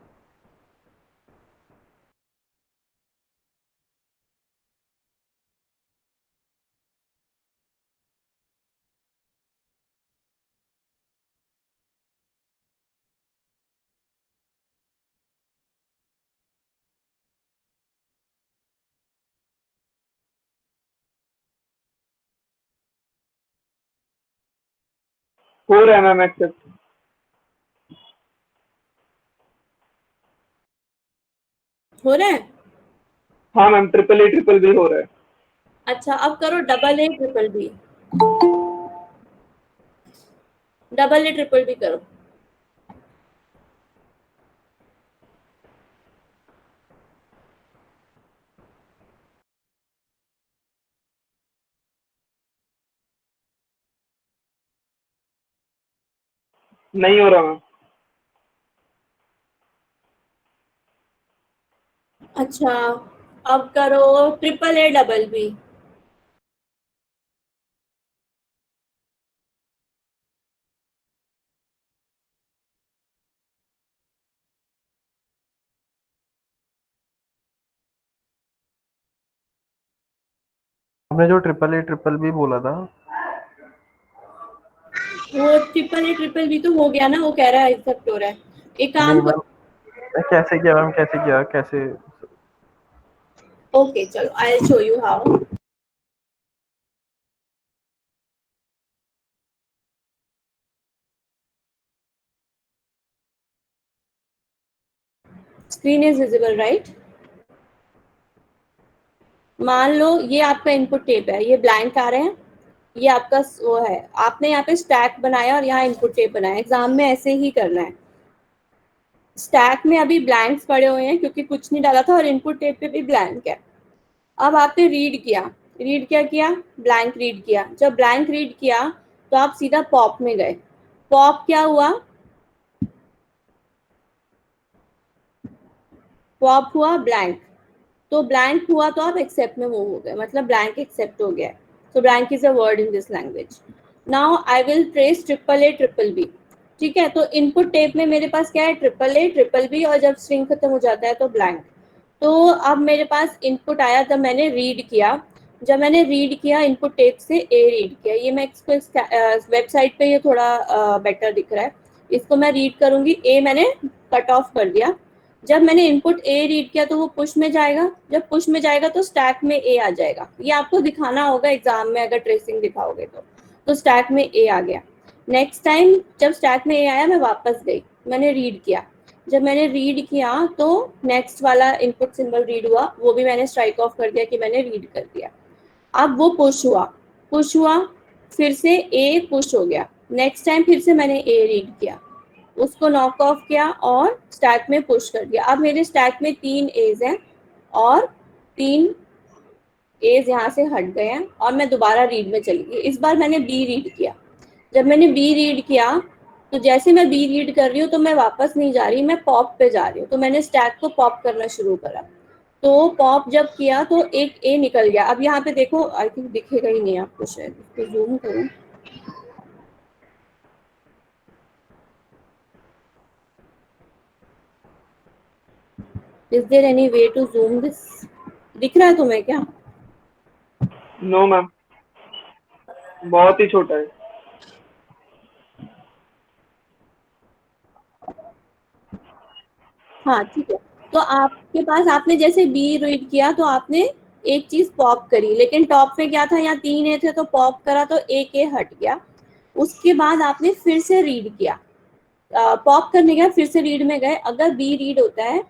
हो रहा है मैम एक्सेप्ट। हो रहा है? हाँ मैम, ट्रिपल बी हो रहा है। अच्छा अब करो double A triple B, double A triple B करो। नहीं हो रहा मैम। अच्छा अब करो ट्रिपल ए डबल बी। आपने जो ट्रिपल बी बोला था, वो ट्रिपल बी तो हो गया ना, वो कह रहा है एक्सेप्ट हो रहा है। एक काम नहीं मैम, कैसे किया मैम, कैसे किया, कैसे? ओके चलो I will show you how. Screen is visible right? मान लो ये आपका इनपुट टेप है, ये ब्लैंक आ रहे हैं, ये आपका वो है, आपने यहाँ पे स्टैक बनाया और यहाँ इनपुट टेप बनाया। एग्जाम में ऐसे ही करना है, स्टैक में अभी ब्लैंक्स पड़े हुए हैं क्योंकि कुछ नहीं डाला था और इनपुट टेप पे भी ब्लैंक है। अब आपने रीड किया, रीड क्या किया, ब्लैंक रीड किया। जब ब्लैंक रीड किया तो आप सीधा पॉप में गए, पॉप क्या हुआ, पॉप हुआ ब्लैंक, तो ब्लैंक हुआ तो आप एक्सेप्ट में मूव हो गए, मतलब ब्लैंक एक्सेप्ट हो गया। So blank is a word in this language. Now I will trace triple B. ठीक है, तो इनपुट टेप में मेरे पास क्या है, ट्रिपल ए ट्रिपल बी, और जब स्ट्रिंग खत्म हो जाता है तो ब्लैंक। तो अब मेरे पास इनपुट आया, तब मैंने रीड किया, जब मैंने रीड किया इनपुट टेप से ए रीड किया, ये मैं इसको वेबसाइट पे ये थोड़ा बेटर दिख रहा है, इसको मैं रीड करूंगी, ए मैंने कट ऑफ कर दिया। जब मैंने इनपुट ए रीड किया तो वो पुश में जाएगा, जब पुश में जाएगा तो स्टैक में ए आ जाएगा, ये आपको दिखाना होगा एग्जाम में अगर ट्रेसिंग दिखाओगे तो स्टैक में ए आ गया। नेक्स्ट टाइम जब स्टैक में ए आया मैं वापस गई, मैंने रीड किया, जब मैंने रीड किया तो नेक्स्ट वाला इनपुट सिंबल रीड हुआ, वो भी मैंने स्ट्राइक ऑफ कर दिया कि मैंने रीड कर दिया। अब वो पुश हुआ, फिर से ए पुश हो गया, नेक्स्ट टाइम फिर से मैंने ए रीड किया, उसको नॉक ऑफ किया और स्टैक में पुश कर दिया। अब मेरे स्टैक में 3 एज हैं और 3 एज यहाँ से हट गए हैं और मैं दोबारा रीड में चली गई। इस बार मैंने बी रीड किया, जब मैंने बी रीड किया तो जैसे मैं बी रीड कर रही हूँ तो मैं वापस नहीं जा रही, मैं पॉप पे जा रही हूँ, तो मैंने स्टैक को पॉप करना शुरू करा, तो पॉप जब किया तो एक ए निकल गया। अब यहाँ पे देखो, आई थिंक दिखेगा ही नहीं आपको, शायद इसको जूम करूँ, is there any way to zoom this, दिख रहा है तुम्हें क्या? नो मैम, बहुत ही छोटा है। हाँ ठीक है, तो आपके पास आपने जैसे बी रीड किया तो आपने एक चीज पॉप करी, लेकिन टॉप में क्या था, यहाँ 3 ए थे तो पॉप करा तो एक ए हट गया। उसके बाद आपने फिर से रीड किया, पॉप करने गया, फिर से रीड में गए, अगर बी रीड होता है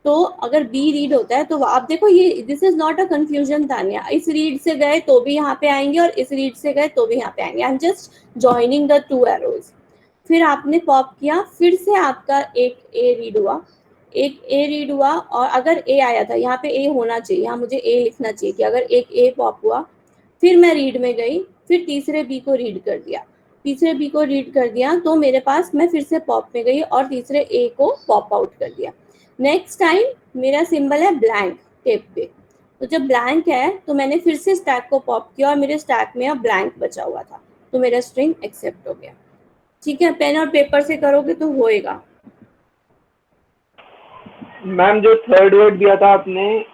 तो आप देखो, ये this is not a confusion Tania, इस रीड से गए तो भी यहाँ पे आएंगे और इस रीड से गए तो भी यहाँ पे आएंगे, I am just joining the 2 arrows. फिर आपने पॉप किया, फिर से आपका एक ए रीड हुआ और अगर ए आया था, यहाँ पे ए होना चाहिए, यहाँ मुझे ए लिखना चाहिए कि अगर एक ए पॉप हुआ, फिर मैं रीड में गई, फिर तीसरे बी को रीड कर दिया तो मेरे पास, मैं फिर से पॉप में गई और तीसरे ए को पॉप आउट कर दिया। नेक्स्ट टाइम मेरा सिंबल है ब्लैंक टेप पे, तो जब ब्लैंक है तो मैंने फिर से स्टैक को पॉप किया और मेरे स्टैक में अब ब्लैंक बचा हुआ था, तो मेरा स्ट्रिंग एक्सेप्ट हो गया। ठीक है, पेन और पेपर से करोगे तो होएगा। मैम जो थर्ड वर्ड दिया था आपने,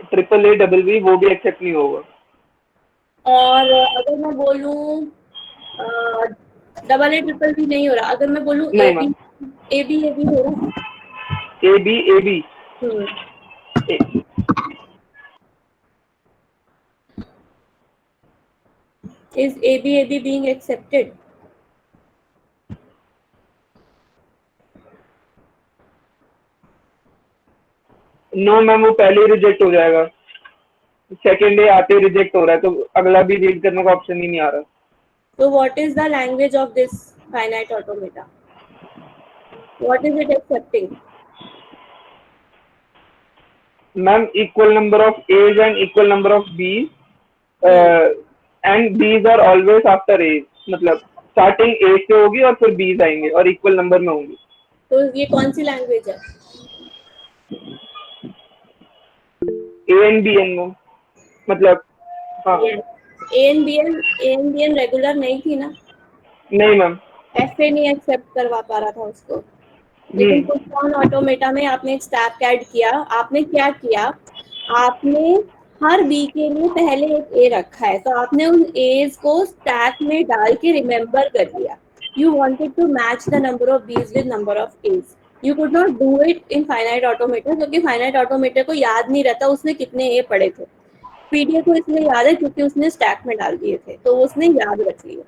ट्रिपल ए डबल बी, वो भी एक्सेप्ट नहीं होगा। और अगर मैं बोलूँ डबल ए ट्रिपल बी नहीं हो रहा, अगर मैं बोलूँ नहीं ए बी हो रहा, A B is AB being accepted? No ma'am, वो पहले ही रिजेक्ट हो जाएगा, सेकेंड डे आते ही रिजेक्ट हो रहा है, तो अगला भी रीड करने का ऑप्शन ही नहीं आ रहा। So what is the language of this finite automata? What is it accepting? Ma'am equal number of A's and equal number of B's, and B's are always after A's, मतलब starting A से होगी और फिर बीज आएंगे और equal number में होंगी। तो ये कौन सी लैंग्वेज है? ए एन बी एन में, मतलब हाँ। A N B N regular नहीं थी ना? नहीं मैम, एफ ए नहीं एक्सेप्ट करवा पा रहा था उसको, लेकिन पुश ऑटोमेटा में आपने एक स्टैक ऐड किया। आपने क्या किया, आपने हर बी के लिए पहले एक ए रखा है, तो आपने उन एज को स्टैक में डाल के रिमेम्बर कर लिया। You wanted to match the number of b's with number of a's. You could not do it in finite automata, क्योंकि फाइनाइट ऑटोमेटा को याद नहीं रहता उसने कितने ए पढ़े थे। पीडीएफ को इसलिए याद है क्योंकि उसने स्टैक में डाल दिए थे, तो उसने याद रख लिए।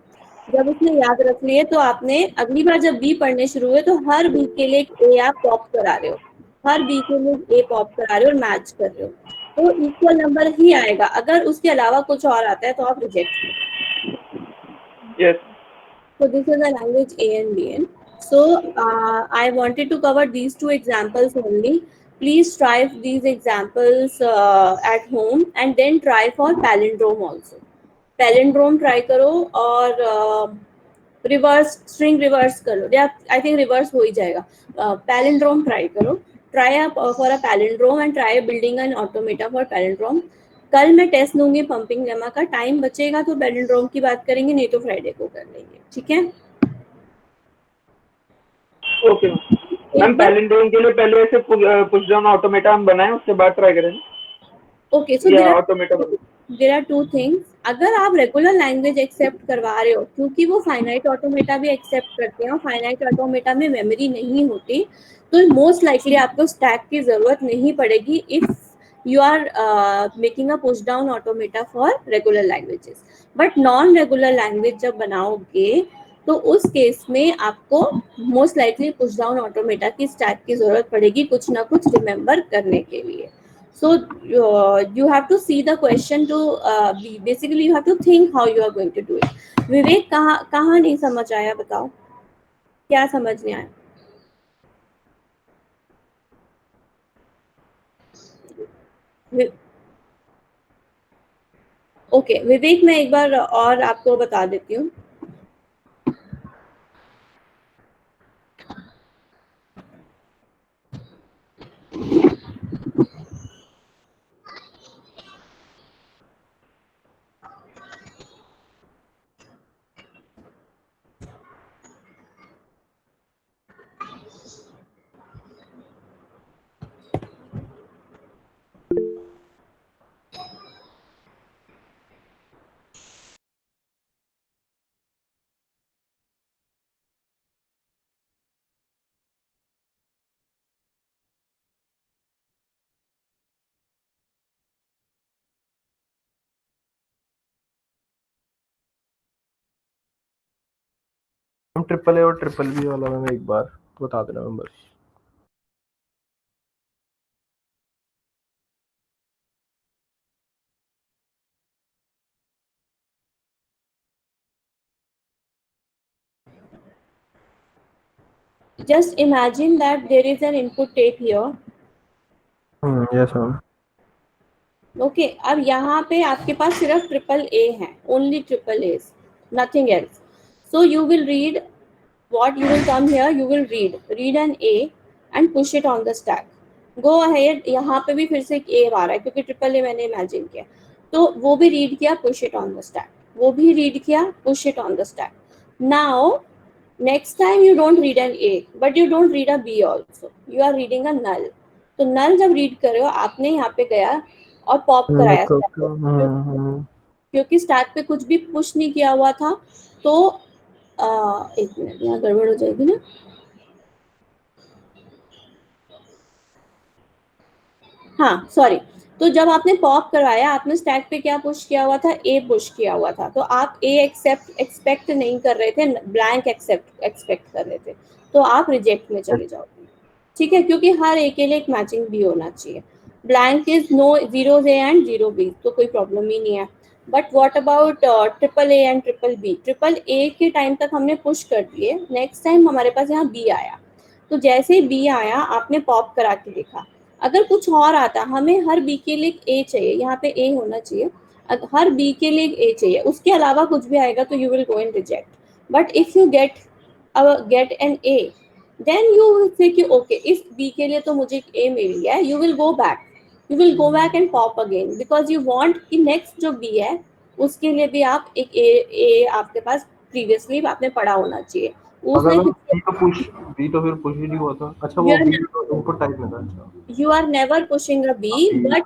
जब उसने याद रख लिए तो आपने अगली बार जब बी पढ़ने शुरू हुए तो हर बी के लिए एक ए आप पॉप करा रहे हो, हर बी के लिए ए पॉप करा रहे हो और मैच कर रहे हो, तो इक्वल नंबर ही आएगा। अगर उसके अलावा कुछ और आता है तो आप रिजेक्ट करो। Yes. So this is the language A and B N. So I wanted to cover these 2 examples only. Please try these examples at home and then try for palindrome also. Palindrome try करो और reverse string reverse कर लो, या I think reverse हो ही जाएगा। Palindrome try करो, try for a palindrome and try building an automata for palindrome. कल मैं test लूंगी पंपिंग लेमा का, टाइम बचेगा तो पैलिंड्रोम की बात करेंगे, नहीं तो फ्राइडे को कर लेंगे। ठीक है। Okay ma'am. पैलिंड्रोम के लिए पहले ऐसे पुश डाउन ऑटोमेटा हम बनाएं, उसके बाद ट्राई करें ओके, सो या ऑटोमेटा बनाएं? There are two things. अगर आप रेगुलर लैंग्वेज एक्सेप्ट करवा रहे हो, क्योंकि वो फाइनाइट ऑटोमेटा भी एक्सेप्ट करते हैं और फाइनाइट ऑटोमेटा में मेमोरी नहीं होती, तो मोस्ट लाइकली आपको स्टैक की जरूरत नहीं पड़ेगी if you are making a push down automata for regular languages. But non regular language जब बनाओगे तो उस केस में आपको most likely push down automata की स्टैक की जरूरत पड़ेगी कुछ ना कुछ रिमेम्बर करने के लिए. So you have to see the question to basically you have to think how you are going to do it. विवेक कहाँ नहीं समझ आया, बताओ क्या समझ नहीं आया? ओके विवेक, मैं एक बार और आपको बता देती हूँ. हम ट्रिपल ए और ट्रिपल बी वाला मैम एक बार बता देना मैम बस. Just imagine that there is an input tape here. Yes ma'am. Okay अब यहाँ पे आपके पास सिर्फ ट्रिपल ए है, only triple A's, nothing else. So you will read what you will come here, you will read an A and push it on the stack. Go ahead. यहाँ पे भी फिर से एक A आ रहा है क्योंकि ट्रिपल ए मैंने इमेजिन किया, तो वो भी रीड किया, push it on the stack. वो भी रीड किया, push it on the stack. Now next time you don't read an A, but you don't read a B also. You are reading a null. तो null जब read कर रहे हो, आपने यहाँ पे गया और पॉप कराया क्योंकि स्टैक पे कुछ भी पुश नहीं किया हुआ था. तो एक मिनट, यहाँ गड़बड़ हो जाएगी ना. हाँ सॉरी. तो जब आपने पॉप करवाया, आपने स्टैक पे क्या पुश किया हुआ था? ए पुश किया हुआ था. तो आप ए एक्सपेक्ट नहीं कर रहे थे, ब्लैंक एक्सपेक्ट कर रहे थे, तो आप रिजेक्ट में चले जाओगे. ठीक है, क्योंकि हर ए के लिए एक मैचिंग बी होना चाहिए. Blank is no 0 A and 0 B, तो कोई प्रॉब्लम ही नहीं है. But what about triple A and triple B? Triple A के टाइम तक हमने पुश कर दिए, नेक्स्ट टाइम हमारे पास यहाँ बी आया, तो जैसे बी आया आपने पॉप करा के देखा. अगर कुछ और आता, हमें हर बी के लिए ए चाहिए, यहाँ पे ए होना चाहिए, हर बी के लिए ए चाहिए, उसके अलावा कुछ भी आएगा तो you will go and reject. But if you get an A, then you will say कि ओके इस बी के लिए तो मुझे ए मिल गया है, you will go back and pop again, because you want कि नेक्स्ट जो बी है उसके लिए भी आप एक ए आपके पास प्रीवियसली आपने पढ़ा होना चाहिए. उसने बी तो फिर पुश ही नहीं हुआ था. अच्छा वो बी तो इनपुट टाइप में था. अच्छा, you are never pushing a B, but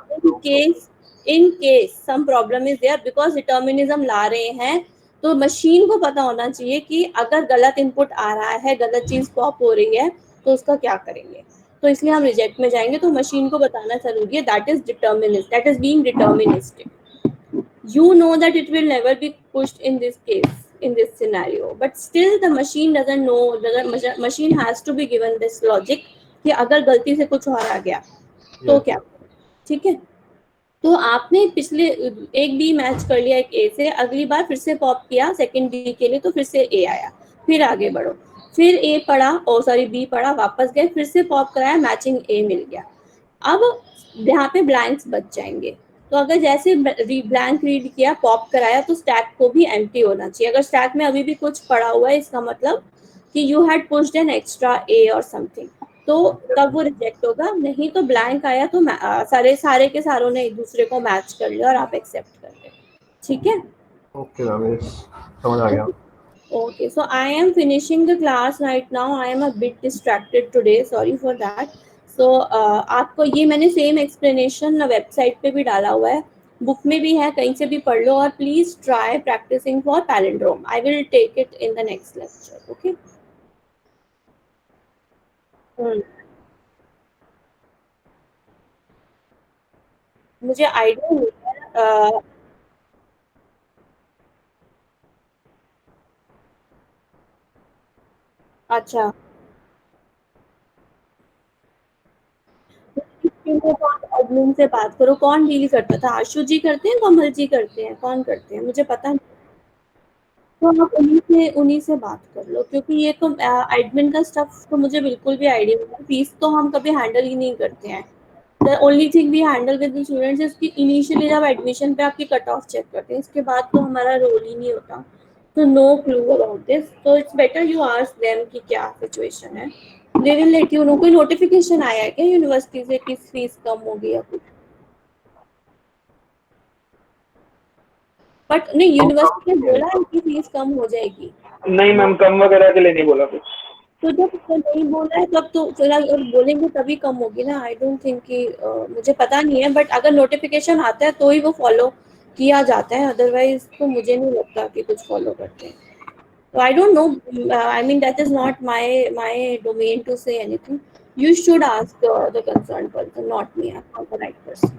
in case some problem is there, because determinism ला रहे हैं, तो मशीन को पता होना चाहिए कि अगर गलत इनपुट आ रहा है, गलत चीज पॉप हो रही है, तो उसका क्या करेंगे. तो इसलिए हम रिजेक्ट में जाएंगे. तो मशीन को बताना जरूरी है. That is determinist, that is being deterministic. You know that it will never be pushed in this case, in this scenario, but still the machine doesn't know. The machine has to be given this logic कि अगर गलती से कुछ और आ गया तो क्या. ठीक है, तो आपने पिछले एक बी मैच कर लिया एक ए से, अगली बार फिर से पॉप किया सेकंड बी के लिए, तो फिर से ए आया, फिर आगे बढ़ो, फिर ए पढ़ा, बी पढ़ा, वापस गए, फिर से पॉप कराया, मैचिंग ए मिल गया. अब यहाँ पे ब्लैंक्स बच जाएंगे. तो अगर जैसे ब्लैंक रीड किया, पॉप कराया, तो स्टैक को भी एम्प्टी होना चाहिए. अगर स्टैक में अभी भी कुछ पड़ा हुआ है, इसका मतलब कि you had pushed an extra a और समथिंग, तो तब वो रिजेक्ट होगा. नहीं तो ब्लैंक आया तो सारे के सारों ने एक दूसरे को मैच कर लिया और आप एक्सेप्ट कर ले. ठीक है, ओके मैम, समझ आ गया. Okay, so I am finishing the class right now. I am a bit distracted today. Sorry for that. So आपको ये मैंने सेम एक्सप्लेनेशन वेबसाइट पे भी डाला हुआ है, बुक में भी है, कहीं से भी पढ़ लो, और please try practicing for palindrome. I will take it in the next lecture. Okay. मुझे आइडिया नहीं है. अच्छा, एडमिन से बात करो. कौन डील करता था? आशु जी करते हैं, कमल जी करते हैं, कौन करते हैं, मुझे पता नहीं. तो आप उन्हीं से बात कर लो, क्योंकि ये तो एडमिन का स्टफ तो मुझे बिल्कुल भी आइडिया नहीं है. फीस तो हम कभी हैंडल ही नहीं करते हैं. The only thing we handle with the students is कि इनिशियली जब एडमिशन पे आपकी कट ऑफ चेक करते हैं, इसके बाद तो हमारा रोल ही नहीं होता. तो नो क्लू अबाउट दिस. तो it's better you ask them कि क्या सिचुएशन है. They will let you know. कोई नोटिफिकेशन आया है क्या यूनिवर्सिटी से कि फीस कम होगी या कुछ? बट नहीं, यूनिवर्सिटी ने बोला है कि फीस कम हो जाएगी. नहीं मैम, कम वगैरह के लिए नहीं बोला कुछ. तो जब नहीं बोला है तब तो फिलहाल बोलेंगे तभी कम होगी ना. आई डोंट थिंक कि मुझे पता नहीं है, बट अगर नोटिफिकेशन आता है तो ही वो फॉलो किया जाता है, अदरवाइज तो मुझे नहीं लगता कि कुछ फॉलो करते हैं. तो I don't know. I mean that is not my domain to say anything. You should ask the concerned person, not me. I'm not the right person.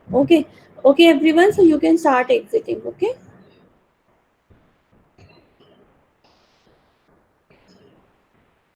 Okay, okay, everyone. So you can start exiting. Okay.